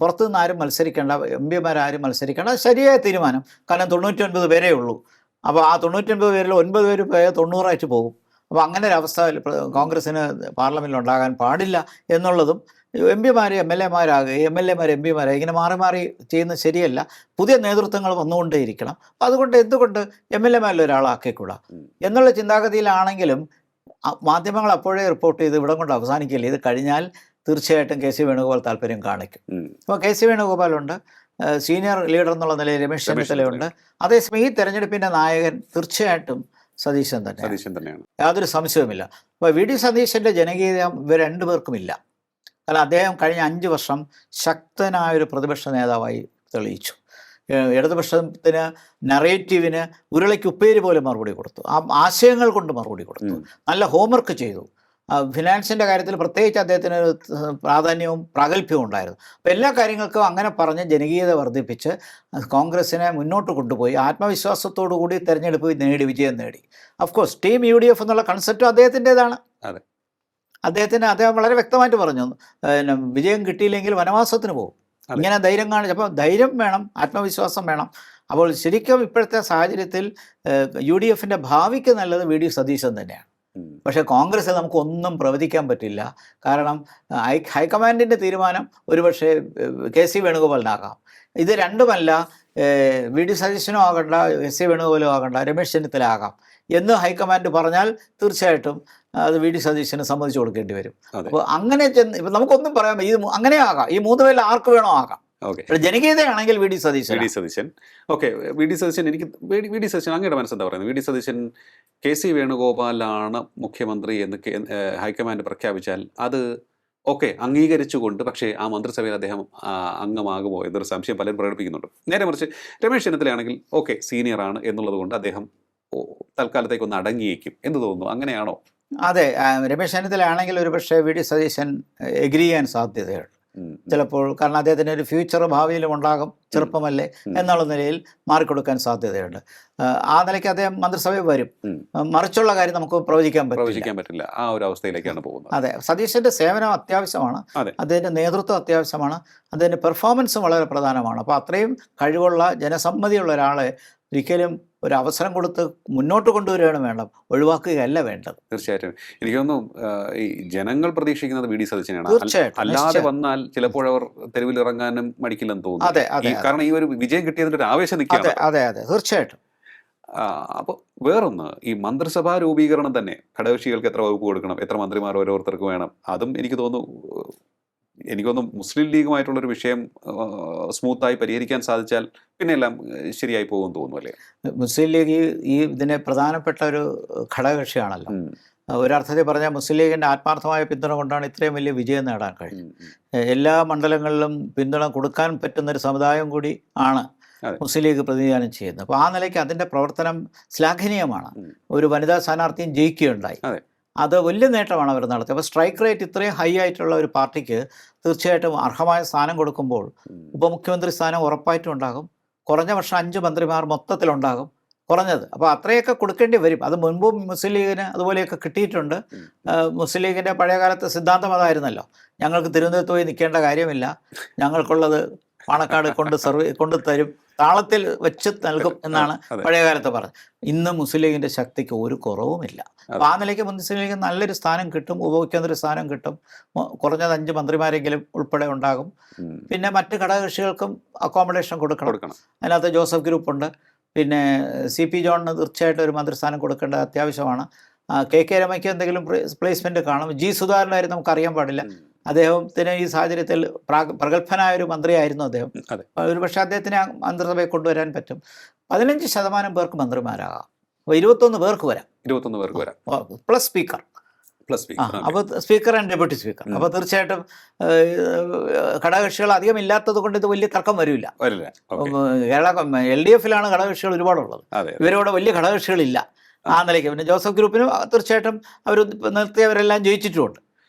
പുറത്തുനിന്ന് ആരും മത്സരിക്കേണ്ട, MP-മാരും മത്സരിക്കേണ്ട, ശരിയായ തീരുമാനം. കാരണം 99 പേരേ ഉള്ളൂ. അപ്പോൾ ആ 99 പേരിൽ 9 പേര് പോയാൽ 90 പോകും. അപ്പോൾ അങ്ങനെ ഒരു അവസ്ഥ കോൺഗ്രസ്സിന് പാർലമെൻറ്റിൽ ഉണ്ടാകാൻ പാടില്ല എന്നുള്ളതും MP-മാർ MLA-മാരാകുക, MLA-മാർ MP-മാരാകുക, ഇങ്ങനെ മാറി മാറി ചെയ്യുന്നത് ശരിയല്ല. പുതിയ നേതൃത്വങ്ങൾ വന്നുകൊണ്ടേയിരിക്കണം. അതുകൊണ്ട് എന്തുകൊണ്ട് MLA-മാരിൽ ഒരാളാക്കിക്കൂടാ എന്നുള്ള ചിന്താഗതിയിലാണെങ്കിലും മാധ്യമങ്ങൾ അപ്പോഴേ റിപ്പോർട്ട് ചെയ്ത് ഇവിടം കൊണ്ട് അവസാനിക്കില്ല. ഇത് കഴിഞ്ഞാൽ തീർച്ചയായിട്ടും KC വേണുഗോപാൽ താല്പര്യം കാണിക്കും. അപ്പോൾ KC വേണുഗോപാലുണ്ട്, സീനിയർ ലീഡർ എന്നുള്ള നിലയിൽ രമേശ് ചെന്നിത്തലയുണ്ട്. അതേസമയം ഈ തെരഞ്ഞെടുപ്പിൻ്റെ നായകൻ തീർച്ചയായിട്ടും സതീശൻ തന്നെയാണ്, യാതൊരു സംശയവുമില്ല. അപ്പോൾ VD സതീശൻ്റെ ജനകീയത ഇവർ 2 പേർക്കുമില്ല. കാരണം അദ്ദേഹം കഴിഞ്ഞ 5 വർഷം ശക്തനായൊരു പ്രതിപക്ഷ നേതാവായി തെളിയിച്ചു. ഇടതുപക്ഷത്തിന് നറേറ്റീവിന് ഉരുളയ്ക്ക് ഉപ്പേരി പോലെ മറുപടി കൊടുത്തു. ആ ആശയങ്ങൾ കൊണ്ട് മറുപടി കൊടുത്തു. നല്ല ഹോംവർക്ക് ചെയ്തു. ഫിനാൻസിൻ്റെ കാര്യത്തിൽ പ്രത്യേകിച്ച് അദ്ദേഹത്തിന് ഒരു പ്രാധാന്യവും പ്രാഗൽഭ്യവും ഉണ്ടായിരുന്നു. അപ്പോൾ എല്ലാ കാര്യങ്ങൾക്കും അങ്ങനെ പറഞ്ഞ് ജനകീയത വർദ്ധിപ്പിച്ച് കോൺഗ്രസിനെ മുന്നോട്ട് കൊണ്ടുപോയി ആത്മവിശ്വാസത്തോടു കൂടി തെരഞ്ഞെടുപ്പ് വിജയം നേടി. ഓഫ്കോഴ്സ് ടീം UDF എന്നുള്ള കൺസെപ്റ്റും അദ്ദേഹത്തിൻ്റെതാണ്. അദ്ദേഹം വളരെ വ്യക്തമായിട്ട് പറഞ്ഞു, വിജയം കിട്ടിയില്ലെങ്കിൽ വനവാസത്തിന് പോകും. ഇങ്ങനെ ധൈര്യം കാണിച്ചു. അപ്പോൾ ധൈര്യം വേണം, ആത്മവിശ്വാസം വേണം. അപ്പോൾ ശരിക്കും ഇപ്പോഴത്തെ സാഹചര്യത്തിൽ UDF-ന്റെ ഭാവിക്ക് നല്ലത് VD സതീശൻ തന്നെയാണ്. പക്ഷേ കോൺഗ്രസ്സിൽ നമുക്കൊന്നും പ്രവചിക്കാൻ പറ്റില്ല. കാരണം ഹൈക്കമാൻഡിൻ്റെ തീരുമാനം ഒരുപക്ഷെ KC വേണുഗോപാലിനാകാം. ഇത് രണ്ടുമല്ല, VD സതീശനും ആകണ്ട, KC വേണുഗോപാലും ആകണ്ട, രമേശ് ചെന്നിത്തല ആകാം എന്ന് ഹൈക്കമാൻഡ് പറഞ്ഞാൽ തീർച്ചയായിട്ടും അത് VD സതീശന് സമ്മതിച്ചു കൊടുക്കേണ്ടി വരും. അപ്പോൾ അങ്ങനെ ഇപ്പം നമുക്കൊന്നും പറയാൻ ഇത് അങ്ങനെ ആകാം. ഈ 3 പേരിൽ ആർക്ക് വേണോ ആകാം. ജനകീയതയാണെങ്കിൽ VD Satheesan. Okay, VD Satheesan അങ്ങയുടെ മനസ്സെന്താ പറയുന്നത്? VD സതീശൻ KC വേണുഗോപാലാണ് മുഖ്യമന്ത്രി എന്ന് ഹൈക്കമാൻഡ് പ്രഖ്യാപിച്ചാൽ അത് അംഗീകരിച്ചുകൊണ്ട്, പക്ഷേ ആ മന്ത്രിസഭയിൽ അദ്ദേഹം അംഗമാകുമോ എന്നൊരു സംശയം പലരും പ്രകടിപ്പിക്കുന്നുണ്ട്. നേരെ മറിച്ച് രമേശ് ചെന്നിത്തലയാണെങ്കിൽ സീനിയറാണ് എന്നുള്ളത് കൊണ്ട് അദ്ദേഹം തൽക്കാലത്തേക്കൊന്ന് അടങ്ങിയേക്കും എന്ന് തോന്നുന്നു. അങ്ങനെയാണോ? അതെ, രമേശ് ചെന്നിത്തലയാണെങ്കിൽ ഒരു പക്ഷേ VD സതീശൻ എഗ്രി ചെയ്യാൻ സാധ്യതയുണ്ട് ചിലപ്പോൾ. കാരണം അദ്ദേഹത്തിന് ഒരു ഫ്യൂച്ചർ ഭാവിയിലും ഉണ്ടാകും, ചെറുപ്പമല്ലേ എന്നുള്ള നിലയിൽ മാറിക്കൊടുക്കാൻ സാധ്യതയുണ്ട്. ആ നിലയ്ക്ക് അദ്ദേഹം മന്ത്രിസഭയിൽ വരും. മറിച്ചുള്ള കാര്യം നമുക്ക് പ്രവചിക്കാൻ പറ്റില്ല. ആ ഒരു അവസ്ഥയിലേക്കാണ് പോകുന്നത്. അതെ, സതീശൻ്റെ സേവനം അത്യാവശ്യമാണ്, അദ്ദേഹത്തിൻ്റെ നേതൃത്വം അത്യാവശ്യമാണ്, അദ്ദേഹത്തിൻ്റെ പെർഫോമൻസും വളരെ പ്രധാനമാണ്. അപ്പോൾ അത്രയും കഴിവുള്ള ജനസമ്മതിയുള്ള ഒരാളെ ഒരിക്കലും ഒരു അവസരം കൊടുത്ത് മുന്നോട്ട് കൊണ്ടുവരികയാണ് വേണ്ടത്, ഒഴിവാക്കുകയല്ല വേണ്ടത്. തീർച്ചയായിട്ടും എനിക്ക് തോന്നുന്നു ഈ ജനങ്ങൾ പ്രതീക്ഷിക്കുന്നത് വി ഡി സതീശനെയാണ്. തീർച്ചയായിട്ടും, അല്ലാതെ നിശ്ചയം. വന്നാൽ ചിലപ്പോൾ അവർ തെരുവിൽ ഇറങ്ങാനും മടിക്കില്ലെന്ന് അതെ തോന്നുന്നു. അതെ കാരണം ഈ ഒരു വിജയം കിട്ടിയതിന്റെ ഒരു ആവേശം അതെ നിൽക്കുകയാണ്. അതെ അതെ തീർച്ചയായിട്ടും. അപ്പോൾ വേറൊന്ന്, ഈ മന്ത്രിസഭാ രൂപീകരണം തന്നെ ഘടകകക്ഷികൾക്ക് എത്ര വകുപ്പ് കൊടുക്കണം, എത്ര മന്ത്രിമാർ ഓരോരുത്തർക്ക് വേണം, അതും എനിക്ക് തോന്നുന്നു മുസ്ലിം ലീഗുമായിട്ടുള്ളൊരു വിഷയം സ്മൂത്തായി പരിഹരിക്കാൻ സാധിച്ചാൽ പിന്നെ എല്ലാം ശരിയായി പോകും തോന്നുന്നു അല്ലേ? മുസ്ലിം ലീഗ് ഈ ഇതിനെ പ്രധാനപ്പെട്ട ഒരു ഘടകകക്ഷിയാണല്ലോ. ഒരർത്ഥത്തിൽ പറഞ്ഞാൽ മുസ്ലിം ലീഗിൻ്റെ ആത്മാർത്ഥമായ പിന്തുണ കൊണ്ടാണ് ഇത്രയും വലിയ വിജയം നേടാൻ കഴിഞ്ഞത്. എല്ലാ മണ്ഡലങ്ങളിലും പിന്തുണ കൊടുക്കാൻ പറ്റുന്നൊരു സമുദായം കൂടി ആണ് മുസ്ലിം ലീഗ് പ്രതിനിധാനം ചെയ്യുന്നത്. അപ്പോൾ ആ നിലയ്ക്ക് അതിൻ്റെ പ്രവർത്തനം ശ്ലാഘനീയമാണ്. ഒരു വനിതാ സ്ഥാനാർത്ഥിയും ജയിക്കുകയുണ്ടായി. അത് വലിയ നേട്ടമാണ് അവർ നടത്തിയത്. അപ്പോൾ സ്ട്രൈക്ക് റേറ്റ് ഇത്രയും ഹൈ ആയിട്ടുള്ള ഒരു പാർട്ടിക്ക് തീർച്ചയായിട്ടും അർഹമായ സ്ഥാനം കൊടുക്കുമ്പോൾ ഉപമുഖ്യമന്ത്രി സ്ഥാനം ഉറപ്പായിട്ടും ഉണ്ടാകും. കുറഞ്ഞ പക്ഷം 5 മന്ത്രിമാർ മൊത്തത്തിലുണ്ടാകും കുറഞ്ഞത്. അപ്പോൾ അത്രയൊക്കെ കൊടുക്കേണ്ടി വരും. അത് മുൻപും മുസ്ലിം ലീഗിന് അതുപോലെയൊക്കെ കിട്ടിയിട്ടുണ്ട്. മുസ്ലിം ലീഗിൻ്റെ പഴയകാലത്തെ സിദ്ധാന്തം അതായിരുന്നല്ലോ, ഞങ്ങൾക്ക് തിരുവനന്തപുരത്ത് പോയി നിൽക്കേണ്ട കാര്യമില്ല, ഞങ്ങൾക്കുള്ളത് പാണക്കാട് കൊണ്ട് തരും, താളത്തിൽ വെച്ച് നൽകും എന്നാണ് പഴയകാലത്ത് പറഞ്ഞത്. ഇന്ന് മുസ്ലിം ലീഗിൻ്റെ ശക്തിക്ക് ഒരു കുറവുമില്ല. അപ്പോൾ ആ നിലയ്ക്ക് മുസ്ലിം ലീഗ് നല്ലൊരു സ്ഥാനം കിട്ടും, ഉപമുഖ്യമന്ത്രി സ്ഥാനം കിട്ടും, കുറഞ്ഞത് 5 മന്ത്രിമാരെങ്കിലും ഉൾപ്പെടെ ഉണ്ടാകും. പിന്നെ മറ്റ് ഘടകകക്ഷികൾക്കും അക്കോമഡേഷൻ കൊടുക്കണം. അതിനകത്ത് ജോസഫ് ഗ്രൂപ്പുണ്ട്. പിന്നെ CP ജോണിന് തീർച്ചയായിട്ടും ഒരു മന്ത്രിസ്ഥാനം കൊടുക്കേണ്ടത് അത്യാവശ്യമാണ്. KK രമയ്ക്ക് എന്തെങ്കിലും പ്ലേസ്മെൻറ്റ് കാണും. G സുധാകരനായിരുന്നു, നമുക്കറിയാൻ പാടില്ല. അദ്ദേഹത്തിന് ഈ സാഹചര്യത്തിൽ പ്രഗത്ഭനായ ഒരു മന്ത്രിയായിരുന്നു അദ്ദേഹം. ഒരു പക്ഷേ അദ്ദേഹത്തിന് മന്ത്രിസഭയെ കൊണ്ടുവരാൻ പറ്റും. 15% പേർക്ക് മന്ത്രിമാരാകാം. അപ്പോൾ 21 പേർക്ക് വരാം. 21 പേർക്ക് വരാം പ്ലസ് സ്പീക്കർ. അപ്പോൾ സ്പീക്കർ ആൻഡ് ഡെപ്യൂട്ടി സ്പീക്കർ. അപ്പോൾ തീർച്ചയായിട്ടും ഘടകകക്ഷികൾ അധികം ഇല്ലാത്തത് കൊണ്ട് ഇത് വലിയ തർക്കം വരില്ല. കേരള LDFിലാണ് ഘടകകക്ഷികൾ ഒരുപാടുള്ളത്. ഇവരോട് വലിയ ഘടകകക്ഷികളില്ല ആ നിലയ്ക്ക്. പിന്നെ ജോസഫ് ഗ്രൂപ്പിന് തീർച്ചയായിട്ടും അവർ നിർത്തിയവരെല്ലാം ജയിച്ചിട്ടുമുണ്ട്.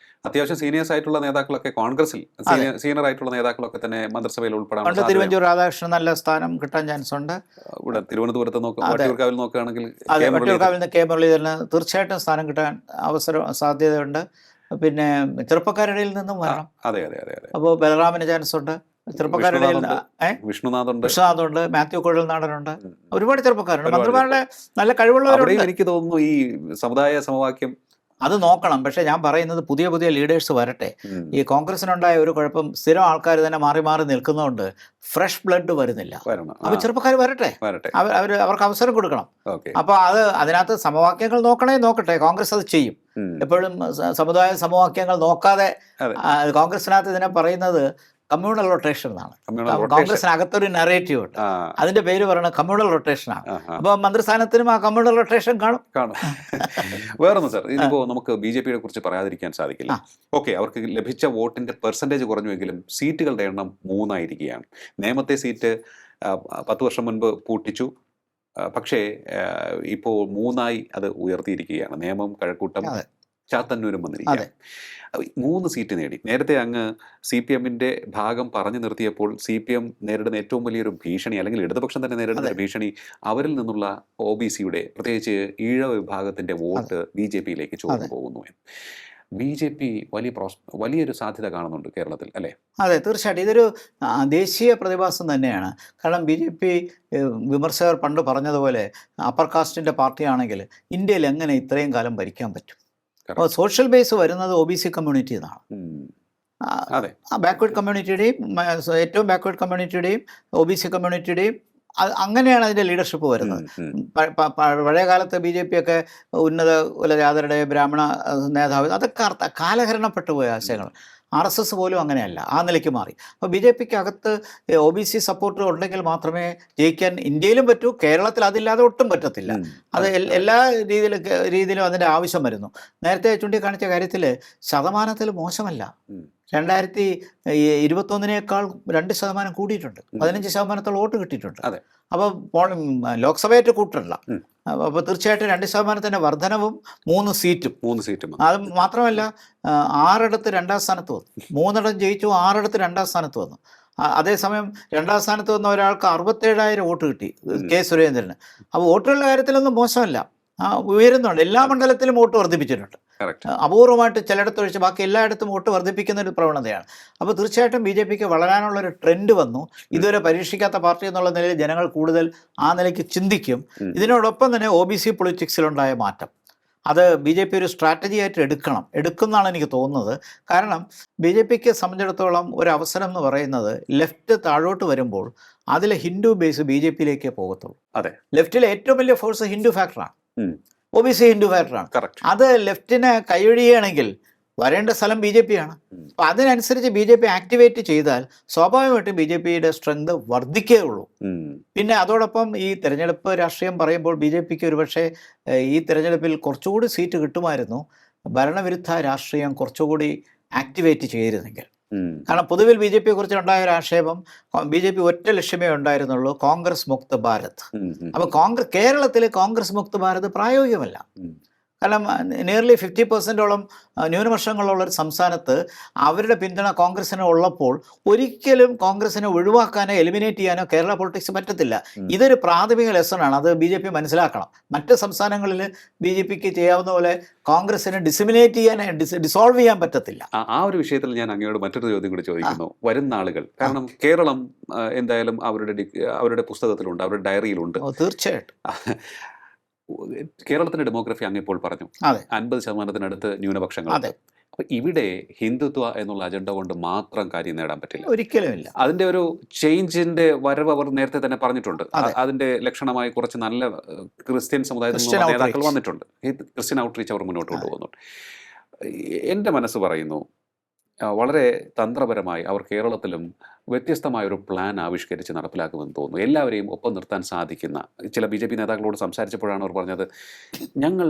അത്യാവശ്യം സീനിയേഴ്സ് ആയിട്ടുള്ള നേതാക്കളൊക്കെ കോൺഗ്രസിൽ സീനിയർ ആയിട്ടുള്ള നേതാക്കളൊക്കെ തന്നെ മന്ത്രിസഭയിൽ ഉൾപ്പെടാൻ. തിരുവഞ്ചൂർ രാധാകൃഷ്ണൻ നല്ല സ്ഥാനം കിട്ടാൻ ചാൻസ് ഉണ്ട്. ഇവിടെ തിരുവനന്തപുരത്ത് വട്ടിയൂർക്കാവിൽ നോക്കുകയാണെങ്കിൽ വട്ടിയൂർക്കാവിൽ നിന്ന് K മുരളീധരന് തീർച്ചയായിട്ടും സ്ഥാനം കിട്ടാൻ സാധ്യതയുണ്ട്. പിന്നെ ചെറുപ്പക്കാരുടെ നിന്നും വരണം. അപ്പോൾ ബലറാമിന് ചാൻസ് ഉണ്ട്. ചെറുപ്പക്കാരുടെ വിശ്വനാഥുണ്ട്, മാത്യു കുഴൽനാടനുണ്ട്, ഒരുപാട് ചെറുപ്പക്കാരുണ്ട്. മന്ത്രിമാരുടെ നല്ല കഴിവുള്ളവരുണ്ട്. എനിക്ക് തോന്നുന്നു ഈ സമുദായ സമവാക്യം അത് നോക്കണം. പക്ഷേ ഞാൻ പറയുന്നത് പുതിയ ലീഡേഴ്സ് വരട്ടെ. ഈ കോൺഗ്രസിനുണ്ടായ ഒരു കുഴപ്പം, സ്ഥിരം ആൾക്കാർ തന്നെ മാറി നിൽക്കുന്നതുകൊണ്ട് ഫ്രഷ് ബ്ലഡ് വരുന്നില്ല. അപ്പോൾ ചെറുപ്പക്കാർ വരട്ടെ, അവർക്ക് അവസരം കൊടുക്കണം. അപ്പോൾ അതിനകത്ത് സമവാക്യങ്ങൾ നോക്കട്ടെ. കോൺഗ്രസ് അത് ചെയ്യും. എപ്പോഴും സമുദായ സമവാക്യങ്ങൾ നോക്കാതെ കോൺഗ്രസിനകത്ത് ഇതിനെ പറയുന്നത് കമ്മ്യൂണൽ റൊട്ടേഷൻ എന്നാണ്. കോൺഗ്രസിനകത്തൊരു നറേറ്റീവ് ഉണ്ട്, അതിന്റെ പേര് പറയുന്നത് കമ്മ്യൂണൽ റൊട്ടേഷനാണ്. അപ്പോൾ മന്ത്രിസ്ഥാനത്തിനും ആ കമ്മ്യൂണൽ റൊട്ടേഷൻ കാണും. വേറൊന്നും സാർ, ഇതിപ്പോൾ നമുക്ക് BJP യെ കുറിച്ച് പറയാതിരിക്കാൻ സാധിക്കില്ല. ഓക്കെ, അവർക്ക് ലഭിച്ച വോട്ടിന്റെ പെർസെൻറ്റേജ് കുറഞ്ഞുവെങ്കിലും സീറ്റുകളുടെ എണ്ണം 3 ആയിരിക്കുകയാണ്. നേമത്തെ സീറ്റ് 10 വർഷം മുൻപ് പൂട്ടിച്ചു. പക്ഷേ ഇപ്പോൾ 3 അത് ഉയർത്തിയിരിക്കുകയാണ്. നേമം, കഴക്കൂട്ടം, ചാത്തന്നൂരും വന്നിരിക്കുകയാണ്. 3 സീറ്റ് നേടി. നേരത്തെ അങ്ങ് CPMന്റെ ഭാഗം പറഞ്ഞു നിർത്തിയപ്പോൾ CPM നേരിടുന്ന ഏറ്റവും വലിയൊരു ഭീഷണി, അല്ലെങ്കിൽ ഇടതുപക്ഷം തന്നെ നേരിടുന്ന ഭീഷണി, അവരിൽ നിന്നുള്ള OBCയുടെ പ്രത്യേകിച്ച് ഈഴവ വിഭാഗത്തിന്റെ വോട്ട് BJPയിലേക്ക് ചോർന്നു പോകുന്നു. BJP വലിയൊരു സാധ്യത കാണുന്നുണ്ട് കേരളത്തിൽ, അല്ലേ? അതെ, തീർച്ചയായിട്ടും ഇതൊരു ദേശീയ പ്രതിഭാസം തന്നെയാണ്. കാരണം BJP വിമർശകർ പണ്ട് പറഞ്ഞതുപോലെ അപ്പർ കാസ്റ്റിൻ്റെ പാർട്ടിയാണെങ്കിൽ ഇന്ത്യയിൽ എങ്ങനെ ഇത്രയും കാലം ഭരിക്കാൻ പറ്റും? അപ്പോൾ സോഷ്യൽ ബേസ് വരുന്നത് OBC കമ്മ്യൂണിറ്റിയിൽ നിന്നാണ്. ബാക്ക്വേർഡ് കമ്മ്യൂണിറ്റിയുടെയും ഏറ്റവും ബാക്ക്വേർഡ് കമ്മ്യൂണിറ്റിയുടെയും OBC കമ്മ്യൂണിറ്റിയുടെയും അങ്ങനെയാണ് അതിൻ്റെ ലീഡർഷിപ്പ് വരുന്നത്. പഴയ കാലത്ത് BJP ഒക്കെ ഉന്നത കുലജാതരുടെ ബ്രാഹ്മണ നേതാവ്, അതൊക്കെ കാലഹരണപ്പെട്ടു പോയ ആശയങ്ങൾ. RSS പോലും അങ്ങനെയല്ല, ആ നിലയ്ക്ക് മാറി. അപ്പോൾ BJPക്ക് അകത്ത് OBC സപ്പോർട്ട് ഉണ്ടെങ്കിൽ മാത്രമേ ജയിക്കാൻ ഇന്ത്യയിലും പറ്റൂ. കേരളത്തിൽ അതില്ലാതെ ഒട്ടും പറ്റത്തില്ല. അത് എല്ലാ രീതിയിലും അതിൻ്റെ ആവശ്യം വരുന്നു. നേരത്തെ ചൂണ്ടിക്കാണിച്ച കാര്യത്തിൽ ശതമാനത്തിൽ മോശമല്ല. 2021 2% കൂടിയിട്ടുണ്ട്. 15% വോട്ട് കിട്ടിയിട്ടുണ്ട്. അപ്പോൾ ലോക്സഭയായിട്ട് കൂട്ടല്ല. അപ്പോൾ തീർച്ചയായിട്ടും 2% വർധനവും 3 സീറ്റും. അത് മാത്രമല്ല 6 2-ാം സ്ഥാനത്ത് വന്നു. 3 ജയിച്ചു, 6 2-ാം സ്ഥാനത്ത് വന്നു. അതേസമയം 2-ാം സ്ഥാനത്ത് വന്ന ഒരാൾക്ക് 67,000 വോട്ട് കിട്ടി, K സുരേന്ദ്രന്. അപ്പോൾ വോട്ടുകളുടെ കാര്യത്തിലൊന്നും മോശമല്ല, ഉയരുന്നുണ്ട്. എല്ലാ മണ്ഡലത്തിലും വോട്ട് വർദ്ധിപ്പിച്ചിട്ടുണ്ട്. കറക്റ്റ്. അപൂർവമായിട്ട് ചിലയിടത്തൊഴിച്ച് ബാക്കി എല്ലായിടത്തും വോട്ട് വർദ്ധിപ്പിക്കുന്ന ഒരു പ്രവണതയാണ്. അപ്പോൾ തീർച്ചയായിട്ടും ബി ജെ പിക്ക് വളരാനുള്ളൊരു ട്രെൻഡ് വന്നു. ഇതുവരെ പരീക്ഷിക്കാത്ത പാർട്ടി എന്നുള്ള നിലയിൽ ജനങ്ങൾ കൂടുതൽ ആ നിലയ്ക്ക് ചിന്തിക്കും. ഇതിനോടൊപ്പം തന്നെ OBC പൊളിറ്റിക്സിലുണ്ടായ മാറ്റം അത് ബി ജെ പി ഒരു സ്ട്രാറ്റജി ആയിട്ട് എടുക്കുമെന്നാണ് എനിക്ക് തോന്നുന്നത്. കാരണം ബി ജെ പിക്ക് സംബന്ധിച്ചിടത്തോളം ഒരു അവസരം എന്ന് പറയുന്നത് ലെഫ്റ്റ് താഴോട്ട് വരുമ്പോൾ അതിൽ ഹിന്ദു ബേസ് ബി ജെ പിയിലേക്കേ പോകത്തുള്ളൂ. അതെ, ലെഫ്റ്റിലെ ഏറ്റവും വലിയ ഫോഴ്സ് ഹിന്ദു ഫാക്ടറാണ്, OBC ഹിന്ദു ഫാക്ടറാണ്. കറക്റ്റ്. അത് ലെഫ്റ്റിനെ കൈയൊഴിയുകയാണെങ്കിൽ വരേണ്ട സ്ഥലം ബി ജെ പി ആണ്. അപ്പം അതിനനുസരിച്ച് ബി ജെ പി ആക്ടിവേറ്റ് ചെയ്താൽ സ്വാഭാവികമായിട്ടും ബി ജെ പിയുടെ സ്ട്രെങ്ത് വർദ്ധിക്കുകയുള്ളൂ. പിന്നെ അതോടൊപ്പം ഈ തെരഞ്ഞെടുപ്പ് രാഷ്ട്രീയം പറയുമ്പോൾ ബി ജെ പിക്ക് ഒരുപക്ഷെ ഈ തെരഞ്ഞെടുപ്പിൽ കുറച്ചുകൂടി സീറ്റ് കിട്ടുമായിരുന്നു ഭരണവിരുദ്ധ രാഷ്ട്രീയം കുറച്ചുകൂടി ആക്ടിവേറ്റ് ചെയ്തിരുന്നെങ്കിൽ. കാരണം പൊതുവിൽ ബി ജെ പിയെ കുറിച്ച് ഉണ്ടായ ഒരു ആക്ഷേപം ബി ജെ പി ഒറ്റ ലക്ഷ്യമേ ഉണ്ടായിരുന്നുള്ളൂ, കോൺഗ്രസ് മുക്ത് ഭാരത്. അപ്പോൾ കേരളത്തിൽ കോൺഗ്രസ് മുക്ത് ഭാരത് പ്രായോഗികമല്ല. കാരണം നിയർലി 50% ന്യൂനപക്ഷങ്ങളുള്ള ഒരു സംസ്ഥാനത്ത് അവരുടെ പിന്തുണ കോൺഗ്രസിന് ഉള്ളപ്പോൾ ഒരിക്കലും കോൺഗ്രസിനെ ഒഴിവാക്കാനോ എലിമിനേറ്റ് ചെയ്യാനോ കേരള പൊളിറ്റിക്സ് പറ്റത്തില്ല. ഇതൊരു പ്രാഥമിക ലെസണാണ്, അത് ബി ജെ പി മനസ്സിലാക്കണം. മറ്റ് സംസ്ഥാനങ്ങളിൽ ബി ജെ പിക്ക് ചെയ്യാവുന്ന പോലെ കോൺഗ്രസിനെ ഡിസോൾവ് ചെയ്യാൻ പറ്റത്തില്ല. ആ ഒരു വിഷയത്തിൽ ഞാൻ അങ്ങയോട് മറ്റൊരു ചോദ്യം കൂടി ചോദിക്കുന്നു. വരുന്ന ആളുകൾ, കാരണം കേരളം എന്തായാലും അവരുടെ പുസ്തകത്തിലുണ്ട്, അവരുടെ ഡയറിയിലുണ്ട്. തീർച്ചയായിട്ടും കേരളത്തിന്റെ ഡെമോഗ്രഫി അങ്ങ് ഇപ്പോൾ പറഞ്ഞു, 50% ന്യൂനപക്ഷങ്ങൾ. അപ്പൊ ഇവിടെ ഹിന്ദുത്വ എന്നുള്ള അജണ്ട കൊണ്ട് മാത്രം കാര്യം നേടാൻ പറ്റില്ല, ഒരിക്കലുമില്ല. അതിന്റെ ഒരു ചേഞ്ചിന്റെ വരവ് അവർ നേരത്തെ തന്നെ പറഞ്ഞിട്ടുണ്ട്. അതിന്റെ ലക്ഷണമായി കുറച്ച് നല്ല ക്രിസ്ത്യൻ സമുദായത്തിൽ നേതാക്കൾ വന്നിട്ടുണ്ട്. ക്രിസ്ത്യൻ ഔട്ട്റീച്ച് അവർ മുന്നോട്ട് കൊണ്ടുപോകുന്നുണ്ട്. എൻ്റെ മനസ്സ് പറയുന്നു വളരെ തന്ത്രപരമായി അവർ കേരളത്തിലും വ്യത്യസ്തമായൊരു പ്ലാൻ ആവിഷ്കരിച്ച് നടപ്പിലാക്കുമെന്ന് തോന്നുന്നു. എല്ലാവരെയും ഒപ്പം നിർത്താൻ സാധിക്കുന്ന ചില BJP നേതാക്കളോട് സംസാരിച്ചപ്പോഴാണ് അവർ പറഞ്ഞത്, ഞങ്ങൾ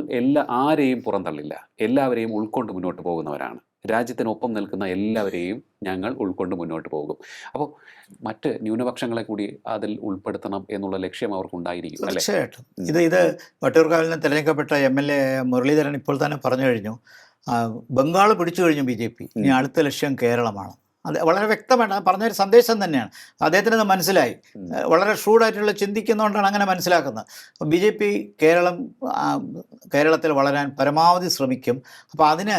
ആരെയും പുറന്തള്ളില്ല, എല്ലാവരെയും ഉൾക്കൊണ്ട് മുന്നോട്ട് പോകുന്നവരാണ്, രാജ്യത്തിനൊപ്പം നിൽക്കുന്ന എല്ലാവരെയും ഞങ്ങൾ ഉൾക്കൊണ്ട് മുന്നോട്ട് പോകും. അപ്പോൾ മറ്റ് ന്യൂനപക്ഷങ്ങളെ കൂടി അതിൽ ഉൾപ്പെടുത്തണം എന്നുള്ള ലക്ഷ്യം അവർക്കുണ്ടായിരിക്കും. തീർച്ചയായിട്ടും. ഇത് വട്ടിയൂർക്കാവിൽ നിന്ന് തിരഞ്ഞെടുക്കപ്പെട്ട MLA മുരളീധരൻ ഇപ്പോൾ തന്നെ പറഞ്ഞു കഴിഞ്ഞു, ബംഗാൾ പിടിച്ചു കഴിഞ്ഞു ബി ജെ പി, ഇനി അടുത്ത ലക്ഷ്യം കേരളമാണ്. അത് വളരെ വ്യക്തമാണ്, പറഞ്ഞൊരു സന്ദേശം തന്നെയാണ്. അദ്ദേഹത്തിന് മനസ്സിലായി, വളരെ ഷൂഡായിട്ടുള്ള ചിന്തിക്കുന്നതുകൊണ്ടാണ് അങ്ങനെ മനസ്സിലാക്കുന്നത്. ബി ജെ പി കേരളത്തിൽ വളരാൻ പരമാവധി ശ്രമിക്കും. അപ്പോൾ അതിന്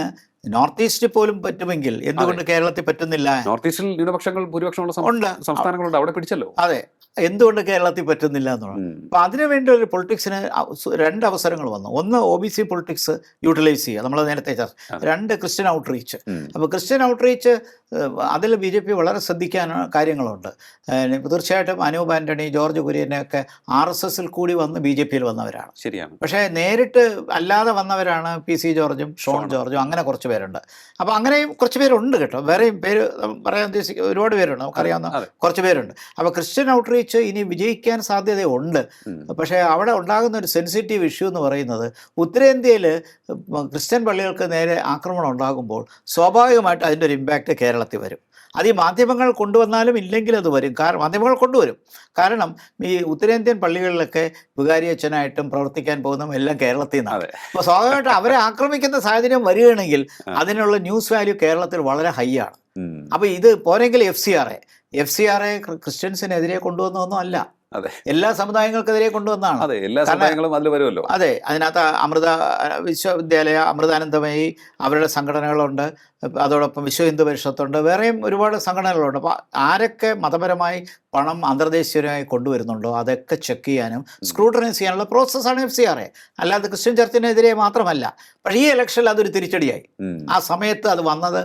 നോർത്ത് ഈസ്റ്റ് പോലും പറ്റുമെങ്കിൽ എന്തുകൊണ്ട് കേരളത്തിൽ പറ്റുന്നില്ല? നോർത്ത് ഈസ്റ്റിൽ ന്യൂനപക്ഷങ്ങൾ ഭൂരിപക്ഷമുള്ള സംസ്ഥാനങ്ങളുണ്ട്, അവിടെ പിടിച്ചല്ലോ. അതെ, എന്തുകൊണ്ട് കേരളത്തിൽ പറ്റുന്നില്ല എന്നുള്ളത്. അപ്പോൾ അതിനുവേണ്ടി ഒരു പൊളിറ്റിക്സിന് 2 അവസരങ്ങൾ വന്നു. ഒന്ന് OBC പൊളിറ്റിക്സ് യൂട്ടിലൈസ് ചെയ്യുക, നമ്മൾ നേരത്തെ ചർച്ച. 2 ക്രിസ്ത്യൻ ഔട്ട്റീച്ച്. അപ്പോൾ ക്രിസ്ത്യൻ ഔട്ട്റീച്ച് അതിൽ ബി ജെ പി വളരെ ശ്രദ്ധിക്കാൻ കാര്യങ്ങളുണ്ട്. തീർച്ചയായിട്ടും അനൂപ് ആൻ്റണി, ജോർജ് കുര്യനൊക്കെ RSSൽ കൂടി വന്ന് ബി ജെ പിയിൽ വന്നവരാണ്. ശരിയാണ്. പക്ഷേ നേരിട്ട് അല്ലാതെ വന്നവരാണ് PC ജോർജും ഷോൺ ജോർജും, അങ്ങനെ കുറച്ച് പേരുണ്ട്. അപ്പോൾ അങ്ങനെയും കുറച്ച് പേരുണ്ട് കേട്ടോ, വേറെയും പേര് പറയാൻ ഉദ്ദേശിക്കുക ഒരുപാട് പേരുണ്ട്, നമുക്കറിയാവുന്ന കുറച്ച് പേരുണ്ട്. അപ്പോൾ ക്രിസ്ത്യൻ ഔട്ട്റീച്ച് ഇനി വിജയിക്കാൻ സാധ്യതയുണ്ട്. പക്ഷേ അവിടെ ഉണ്ടാകുന്ന ഒരു സെൻസിറ്റീവ് ഇഷ്യൂ എന്ന് പറയുന്നത്, ഉത്തരേന്ത്യയിൽ ക്രിസ്ത്യൻ പള്ളികൾക്ക് നേരെ ആക്രമണം ഉണ്ടാകുമ്പോൾ സ്വാഭാവികമായിട്ട് അതിൻ്റെ ഒരു ഇമ്പാക്റ്റ് കേരളത്തിൽ വരും. അത് ഈ മാധ്യമങ്ങൾ കൊണ്ടുവന്നാലും ഇല്ലെങ്കിൽ അത് വരും. കാരണം മാധ്യമങ്ങൾ കൊണ്ടുവരും. കാരണം ഈ ഉത്തരേന്ത്യൻ പള്ളികളിലൊക്കെ വികാരി അച്ഛനായിട്ടും പ്രവർത്തിക്കാൻ പോകുന്നതും എല്ലാം കേരളത്തിൽ നിന്നാണ്. അപ്പോൾ സ്വാഭാവികമായിട്ട് അവരെ ആക്രമിക്കുന്ന സാഹചര്യം വരികയാണെങ്കിൽ അതിനുള്ള ന്യൂസ് വാല്യൂ കേരളത്തിൽ വളരെ ഹൈ ആണ്. അപ്പോൾ ഇത് പോരെങ്കിൽ FCRA ക്രിസ്ത്യൻസിനെതിരെ കൊണ്ടുവന്നതൊന്നും അല്ല, എല്ലാ സമുദായങ്ങൾക്കെതിരെ കൊണ്ടുവന്നതാണ്. അതെ, അതിനകത്ത് അമൃത വിശ്വവിദ്യാലയ, അമൃതാനന്ദമയി, അവരുടെ സംഘടനകളുണ്ട്. അതോടൊപ്പം വിശ്വ ഹിന്ദു പരിഷത്തുണ്ട്, വേറെയും ഒരുപാട് സംഘടനകളുണ്ട്. അപ്പോൾ ആരൊക്കെ മതപരമായി പണം അന്തർദേശീയമായി കൊണ്ടുവരുന്നുണ്ടോ അതൊക്കെ ചെക്ക് ചെയ്യാനും സ്ക്രൂട്ടനൈസ് ചെയ്യാനുള്ള പ്രോസസ്സാണ് FCRA. അല്ലാതെ ക്രിസ്ത്യൻ ചർച്ചിനെതിരെ മാത്രമല്ല. പക്ഷേ ഈ ഇലക്ഷനിൽ അതൊരു തിരിച്ചടിയായി. ആ സമയത്ത് അത് വന്നത്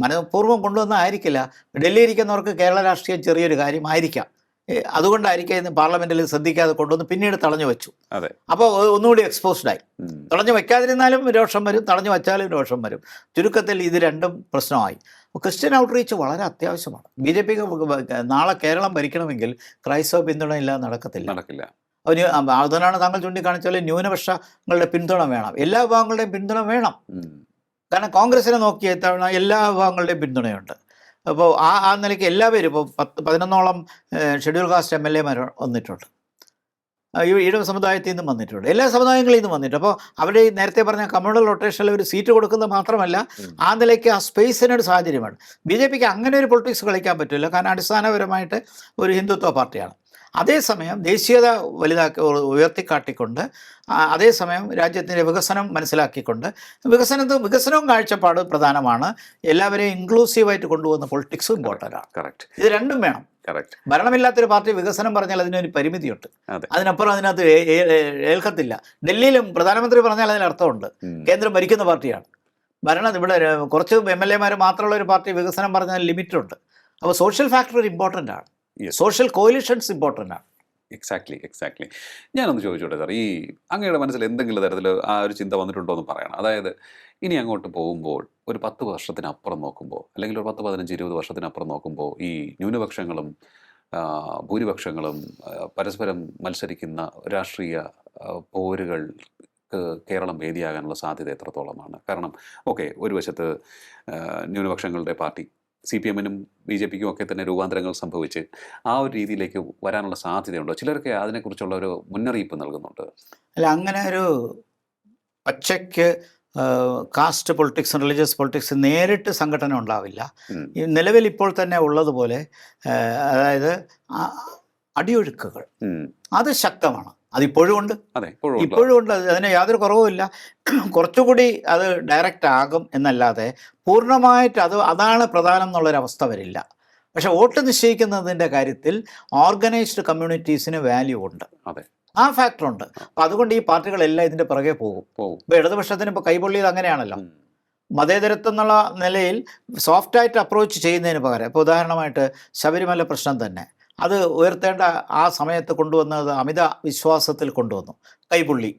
മനഃപൂർവ്വം കൊണ്ടുവന്നതായിരിക്കില്ല. ഡൽഹി ഇരിക്കുന്നവർക്ക് കേരള രാഷ്ട്രീയം ചെറിയൊരു കാര്യമായിരിക്കാം, അതുകൊണ്ടായിരിക്കും ഇന്ന് പാർലമെന്റിൽ ശ്രദ്ധിക്കാതെ കൊണ്ടുവന്ന് പിന്നീട് തടഞ്ഞു വെച്ചു. അപ്പോൾ ഒന്നുകൂടി എക്സ്പോസ്ഡായി. തടഞ്ഞു വെക്കാതിരുന്നാലും രോഷം വരും, തടഞ്ഞു വെച്ചാലും രോഷം വരും. ചുരുക്കത്തിൽ ഇത് രണ്ടും പ്രശ്നമായി. ക്രിസ്ത്യൻ ഔട്ട്റീച്ച് വളരെ അത്യാവശ്യമാണ്. ബി ജെ പിക്ക് നാളെ കേരളം ഭരിക്കണമെങ്കിൽ ക്രൈസ്തവ പിന്തുണയില്ലാതെ നടക്കില്ല. അതിനാണ് താങ്കൾ ചൂണ്ടിക്കാണിച്ചാൽ ന്യൂനപക്ഷങ്ങളുടെ പിന്തുണ വേണം, എല്ലാ വിഭാഗങ്ങളുടെയും പിന്തുണ വേണം. കാരണം കോൺഗ്രസിനെ നോക്കിയ തവണ എല്ലാ വിഭാഗങ്ങളുടെയും പിന്തുണയുണ്ട്. അപ്പോൾ ആ നിലയ്ക്ക് എല്ലാവരും ഇപ്പോൾ 11ഓളം ഷെഡ്യൂൾ കാസ്റ്റ് MLAമാർ വന്നിട്ടുണ്ട്, ഈഴവ സമുദായത്തിൽ നിന്നും വന്നിട്ടുണ്ട്, എല്ലാ സമുദായങ്ങളിൽ നിന്നും വന്നിട്ടുണ്ട്. അപ്പോൾ അവർ നേരത്തെ പറഞ്ഞ കമ്മ്യൂണൽ റൊട്ടേഷനിൽ ഒരു സീറ്റ് കൊടുക്കുന്നത് മാത്രമല്ല, ആ നിലയ്ക്ക് ആ സ്പേസിനൊരു സാഹചര്യമാണ്. ബി ജെ പിക്ക് അങ്ങനെ ഒരു പൊളിറ്റിക്സ് കളിക്കാൻ പറ്റില്ല. കാരണം അടിസ്ഥാനപരമായിട്ട് ഒരു ഹിന്ദുത്വ പാർട്ടിയാണ്. അതേസമയം ദേശീയത ഉയർത്തിക്കാട്ടിക്കൊണ്ട് അതേസമയം രാജ്യത്തിൻ്റെ വികസനം മനസ്സിലാക്കിക്കൊണ്ട് വികസനവും കാഴ്ചപ്പാട് പ്രധാനമാണ്. എല്ലാവരെയും ഇൻക്ലൂസീവായിട്ട് കൊണ്ടുപോകുന്ന പൊളിറ്റിക്സും ഇമ്പോർട്ടൻ്റ് ആണ്. കറക്റ്റ്. ഇത് രണ്ടും വേണം. കറക്റ്റ്. ഭരണമില്ലാത്തൊരു പാർട്ടി വികസനം പറഞ്ഞാൽ അതിനൊരു പരിമിതിയുണ്ട്. അതിനപ്പുറം അതിനകത്ത് ഏൽക്കത്തില്ല. ഡൽഹിയിലും പ്രധാനമന്ത്രി പറഞ്ഞാൽ അതിന് അർത്ഥമുണ്ട്. കേന്ദ്രം ഭരിക്കുന്ന പാർട്ടിയാണ്. ഇവിടെ കുറച്ച് MLA-മാർ മാത്രമുള്ള ഒരു പാർട്ടി വികസനം പറഞ്ഞാൽ ലിമിറ്റുണ്ട്. അപ്പോൾ സോഷ്യൽ ഫാക്ടർ ഇമ്പോർട്ടൻ്റ് ആണ്. സോഷ്യൽ കോalitions ഇമ്പോർട്ടൻ്റ് ആണ്. എക്സാക്ട്ലി. ഞാനൊന്ന് ചോദിച്ചോട്ടെ സാർ, ഈ അങ്ങയുടെ മനസ്സിൽ എന്തെങ്കിലും തരത്തിൽ ആ ഒരു ചിന്ത വന്നിട്ടുണ്ടോ എന്ന് പറയണം. അതായത് ഇനി അങ്ങോട്ട് പോകുമ്പോൾ ഒരു 10 വർഷത്തിനപ്പുറം നോക്കുമ്പോൾ, അല്ലെങ്കിൽ ഒരു 10, 15, 20 വർഷത്തിനപ്പുറം നോക്കുമ്പോൾ ഈ ന്യൂനപക്ഷങ്ങളും ഭൂരിപക്ഷങ്ങളും പരസ്പരം മത്സരിക്കുന്ന രാഷ്ട്രീയ പോരുകൾക്ക് കേരളം വേദിയാകാനുള്ള സാധ്യത എത്രത്തോളമാണ്? കാരണം ഒരു വശത്ത് ന്യൂനപക്ഷങ്ങളുടെ പാർട്ടി CPM-നും BJP-ക്കും ഒക്കെ തന്നെ രൂപാന്തരങ്ങൾ സംഭവിച്ച് ആ ഒരു രീതിയിലേക്ക് വരാനുള്ള സാധ്യതയുണ്ടോ? ചിലർക്ക് അതിനെക്കുറിച്ചുള്ള ഒരു മുന്നറിയിപ്പ് നൽകുന്നുണ്ട്. അല്ല, അങ്ങനെ ഒരു പച്ചയ്ക്ക് കാസ്റ്റ് പൊളിറ്റിക്സും റിലീജിയസ് പൊളിറ്റിക്സും നേരിട്ട് സംഘടന ഉണ്ടാവില്ല. ഈ നിലവിൽ ഇപ്പോൾ തന്നെ ഉള്ളതുപോലെ അതായത് അടിയൊഴുക്കുകൾ അത് ശക്തമാണ്. അതിപ്പോഴും ഉണ്ട്. ഇപ്പോഴും ഉണ്ട്. അതിന് യാതൊരു കുറവുമില്ല. കുറച്ചുകൂടി അത് ഡയറക്റ്റ് ആകും എന്നല്ലാതെ പൂർണ്ണമായിട്ട് അതാണ് പ്രധാനം എന്നുള്ളൊരവസ്ഥ വരില്ല. പക്ഷെ വോട്ട് നിശ്ചയിക്കുന്നതിൻ്റെ കാര്യത്തിൽ ഓർഗനൈസ്ഡ് കമ്മ്യൂണിറ്റീസിന് വാല്യൂ ഉണ്ട്. ആ ഫാക്ടറുണ്ട്. അപ്പം അതുകൊണ്ട് ഈ പാർട്ടികളെല്ലാം ഇതിൻ്റെ പുറകെ പോകും. ഇപ്പോൾ ഇടതുപക്ഷത്തിന് ഇപ്പോൾ കൈപൊള്ളിയത് അങ്ങനെയാണല്ലോ. മതേതരത്വം എന്നുള്ള നിലയിൽ സോഫ്റ്റായിട്ട് അപ്രോച്ച് ചെയ്യുന്നതിന് പകരം ഇപ്പോൾ ഉദാഹരണമായിട്ട് ശബരിമല പ്രശ്നം തന്നെ അത് ഉയർത്തേണ്ട ആ സമയത്ത് കൊണ്ടുവന്നത് അമിത വിശ്വാസത്തിൽ കൊണ്ടുവന്നു, കൈപുള്ളി.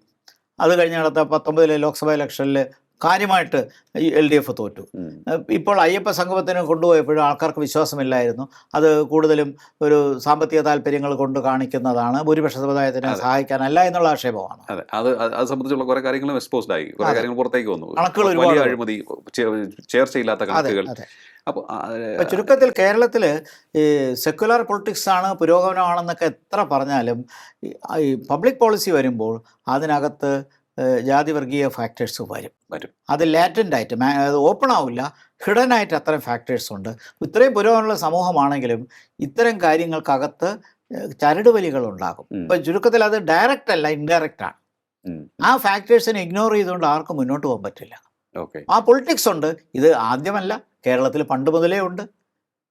അത് കഴിഞ്ഞ നടത്ത 19 ലോക്സഭാ ഇലക്ഷനിൽ കാര്യമായിട്ട് LDF തോറ്റു. ഇപ്പോൾ അയ്യപ്പ സംഗമത്തിന് കൊണ്ടുപോയപ്പോഴും ആൾക്കാർക്ക് വിശ്വാസമില്ലായിരുന്നു. അത് കൂടുതലും ഒരു സാമ്പത്തിക താല്പര്യങ്ങൾ കൊണ്ട് കാണിക്കുന്നതാണ്, ഭൂരിപക്ഷ സമുദായത്തിനെ സഹായിക്കാനല്ല എന്നുള്ള ആക്ഷേപമാണ്. അത് സംബന്ധിച്ചുള്ള കുറെ കാര്യങ്ങളും എക്സ്പോസ്ഡ് ആയി, കുറെ കാര്യങ്ങൾ പുറത്തേക്ക് വന്നു. കണക്കുകൾ അഴിമതി, ചേർച്ചയില്ലാത്ത കണക്കുകൾ. അപ്പോൾ ചുരുക്കത്തിൽ കേരളത്തിൽ ഈ സെക്യുലർ പൊളിറ്റിക്സ് ആണ്, പുരോഗമനമാണെന്നൊക്കെ എത്ര പറഞ്ഞാലും ഈ പബ്ലിക് പോളിസി വരുമ്പോൾ അതിനകത്ത് ജാതിവർഗീയ ഫാക്ടേഴ്സ് വരും. അത് ലാറ്റൻ്റായിട്ട് ഓപ്പൺ ആവില്ല, ഹിഡൻ ആയിട്ട് അത്തരം ഫാക്ടേഴ്സ് ഉണ്ട്. ഇത്രയും പുരോഗമനമുള്ള സമൂഹമാണെങ്കിലും ഇത്തരം കാര്യങ്ങൾക്കകത്ത് ചരടുവലികൾ ഉണ്ടാകും. ഇപ്പം ചുരുക്കത്തിൽ അത് ഡയറക്റ്റ് അല്ല, ഇൻഡയറക്റ്റ് ആണ്. ആ ഫാക്ടേഴ്സിനെ ഇഗ്നോർ ചെയ്തുകൊണ്ട് ആർക്കും മുന്നോട്ട് പോകാൻ പറ്റില്ല. ആ പൊളിറ്റിക്സ് ഉണ്ട്. ഇത് ആദ്യമല്ല, കേരളത്തിൽ പണ്ട് മുതലേ ഉണ്ട്,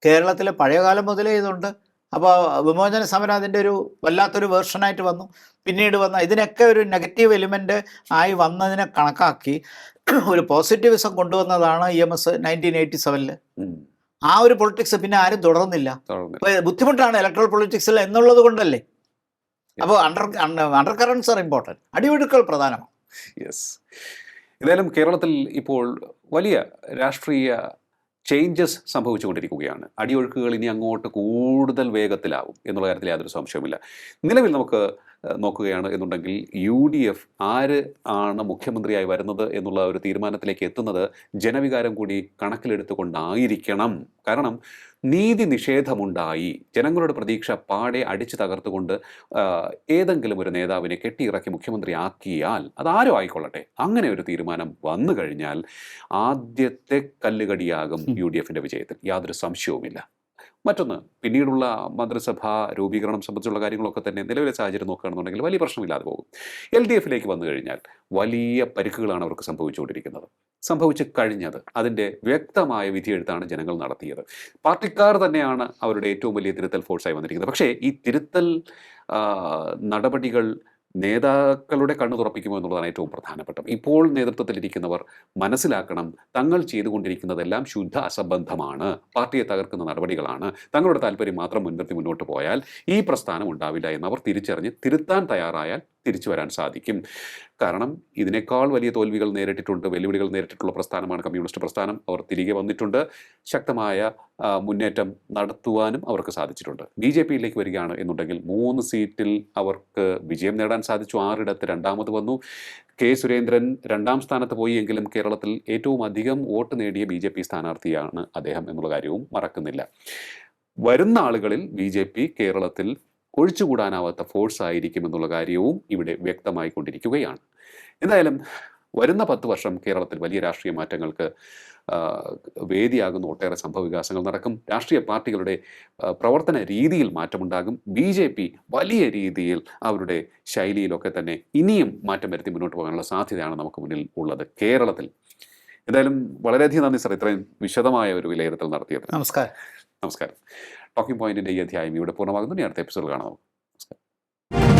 കേരളത്തിലെ പഴയകാലം മുതലേ ഇതുണ്ട്. അപ്പോൾ വിമോചന സമരം അതിൻ്റെ ഒരു വല്ലാത്തൊരു വേർഷനായിട്ട് വന്നു. പിന്നീട് ഇതിനൊക്കെ ഒരു നെഗറ്റീവ് എലിമെൻ്റ് ആയി വന്നതിനെ കണക്കാക്കി ഒരു പോസിറ്റിവിസം കൊണ്ടുവന്നതാണ് EMS 1987. ആ ഒരു പൊളിറ്റിക്സ് പിന്നെ ആരും തുടർന്നില്ല. ബുദ്ധിമുട്ടാണ് ഇലക്ട്രൽ പൊളിറ്റിക്സിൽ എന്നുള്ളത് കൊണ്ടല്ലേ. അപ്പോൾ അണ്ടർ കറൻസ് ആർ ഇമ്പോർട്ടൻറ്റ്. അടിയൊഴുക്കുകൾ പ്രധാനമാണ്. ഏതായാലും കേരളത്തിൽ ഇപ്പോൾ വലിയ രാഷ്ട്രീയ ചേഞ്ചസ് സംഭവിച്ചുകൊണ്ടിരിക്കുകയാണ്. അടിയൊഴുക്കുകൾ ഇനി അങ്ങോട്ട് കൂടുതൽ വേഗത്തിലാവും എന്നുള്ള കാര്യത്തിൽ യാതൊരു സംശയവുമില്ല. നിലവിൽ നമുക്ക് നോക്കുകയാണ് എന്നുണ്ടെങ്കിൽ UDF ആര് ആണ് മുഖ്യമന്ത്രിയായി വരുന്നത് എന്നുള്ള ഒരു തീരുമാനത്തിലേക്ക് എത്തുന്നത് ജനവികാരം കൂടി കണക്കിലെടുത്തുകൊണ്ടായിരിക്കണം. കാരണം നീതി നിഷേധമുണ്ടായി, ജനങ്ങളുടെ പ്രതീക്ഷ പാടെ അടിച്ചു തകർത്തുകൊണ്ട് ഏതെങ്കിലും ഒരു നേതാവിനെ കെട്ടിയിറക്കി മുഖ്യമന്ത്രി ആക്കിയാൽ അതാരും ആയിക്കൊള്ളട്ടെ, അങ്ങനെ ഒരു തീരുമാനം വന്നു കഴിഞ്ഞാൽ ആദ്യത്തെ കല്ലുകടിയാകും UDF-ന്റെ വിജയത്തിൽ, യാതൊരു സംശയവുമില്ല. മറ്റൊന്ന്, പിന്നീടുള്ള മന്ത്രിസഭാ രൂപീകരണം സംബന്ധിച്ചുള്ള കാര്യങ്ങളൊക്കെ തന്നെ നിലവിലെ സാഹചര്യം നോക്കുകയാണെന്നുണ്ടെങ്കിൽ വലിയ പ്രശ്നമില്ലാതെ പോകും. LDF-ലേക്ക് വന്നു കഴിഞ്ഞാൽ വലിയ പരിക്കുകളാണ് അവർക്ക് സംഭവിച്ചു കഴിഞ്ഞത്. അതിൻ്റെ വ്യക്തമായ വിധിയെഴുത്താണ് ജനങ്ങൾ നടത്തിയത്. പാർട്ടിക്കാർ തന്നെയാണ് അവരുടെ ഏറ്റവും വലിയ തിരുത്തൽ ഫോഴ്സായി വന്നിരിക്കുന്നത്. പക്ഷേ ഈ തിരുത്തൽ നടപടികൾ നേതാക്കളുടെ കണ്ണു തുറപ്പിക്കുമോ എന്നുള്ളതാണ് ഏറ്റവും പ്രധാനപ്പെട്ടത്. ഇപ്പോൾ നേതൃത്വത്തിലിരിക്കുന്നവർ മനസ്സിലാക്കണം, തങ്ങൾ ചെയ്തുകൊണ്ടിരിക്കുന്നതെല്ലാം ശുദ്ധ അസംബന്ധമാണ്, പാർട്ടിയെ തകർക്കുന്ന നടപടികളാണ്. തങ്ങളുടെ താല്പര്യം മാത്രം മുൻനിർത്തി മുന്നോട്ട് പോയാൽ ഈ പ്രസ്ഥാനം ഉണ്ടാവില്ല എന്നവർ തിരിച്ചറിഞ്ഞ് തിരുത്താൻ തയ്യാറായാൽ തിരിച്ചു വരാൻ സാധിക്കും. കാരണം ഇതിനേക്കാൾ വലിയ തോൽവികൾ നേരിട്ടിട്ടുണ്ട്, വെല്ലുവിളികൾ നേരിട്ടിട്ടുള്ള പ്രസ്ഥാനമാണ് കമ്മ്യൂണിസ്റ്റ് പ്രസ്ഥാനം. അവർ തിരികെ വന്നിട്ടുണ്ട്, ശക്തമായ മുന്നേറ്റം നടത്തുവാനും അവർക്ക് സാധിച്ചിട്ടുണ്ട്. BJP-യിലേക്ക് വരികയാണ് എന്നുണ്ടെങ്കിൽ 3 സീറ്റിൽ അവർക്ക് വിജയം നേടാൻ സാധിച്ചു. 6 രണ്ടാമത് വന്നു. K. സുരേന്ദ്രൻ 2ാം സ്ഥാനത്ത് പോയി എങ്കിലും കേരളത്തിൽ ഏറ്റവും അധികം വോട്ട് നേടിയ BJP സ്ഥാനാർത്ഥിയാണ് അദ്ദേഹം എന്നുള്ള കാര്യവും മറക്കുന്നില്ല. വരുന്ന ആളുകളിൽ BJP കേരളത്തിൽ ഒഴിച്ചുകൂടാനാവാത്ത ഫോഴ്സ് ആയിരിക്കും എന്നുള്ള കാര്യവും ഇവിടെ വ്യക്തമായിക്കൊണ്ടിരിക്കുകയാണ്. എന്തായാലും വരുന്ന 10 വർഷം കേരളത്തിൽ വലിയ രാഷ്ട്രീയ മാറ്റങ്ങൾക്ക് വേദിയാകുന്ന ഒട്ടേറെ സംഭവ വികാസങ്ങൾ നടക്കും. രാഷ്ട്രീയ പാർട്ടികളുടെ പ്രവർത്തന രീതിയിൽ മാറ്റമുണ്ടാകും. BJP വലിയ രീതിയിൽ അവരുടെ ശൈലിയിലൊക്കെ തന്നെ ഇനിയും മാറ്റം വരുത്തി മുന്നോട്ട് പോകാനുള്ള സാധ്യതയാണ് നമുക്ക് മുന്നിൽ ഉള്ളത് കേരളത്തിൽ. എന്തായാലും വളരെയധികം നന്ദി സർ, ഇത്രയും വിശദമായ ഒരു വിലയിരുത്തൽ നടത്തിയത്. നമസ്കാരം. ടോക്കിംഗ് പോയിന്റിന്റെ ഈ അധ്യായം ഇവിടെ പൂർണ്ണമാകുന്നു. ഇനി അടുത്ത എപ്പിസോഡ് കാണാം. നമസ്കാരം.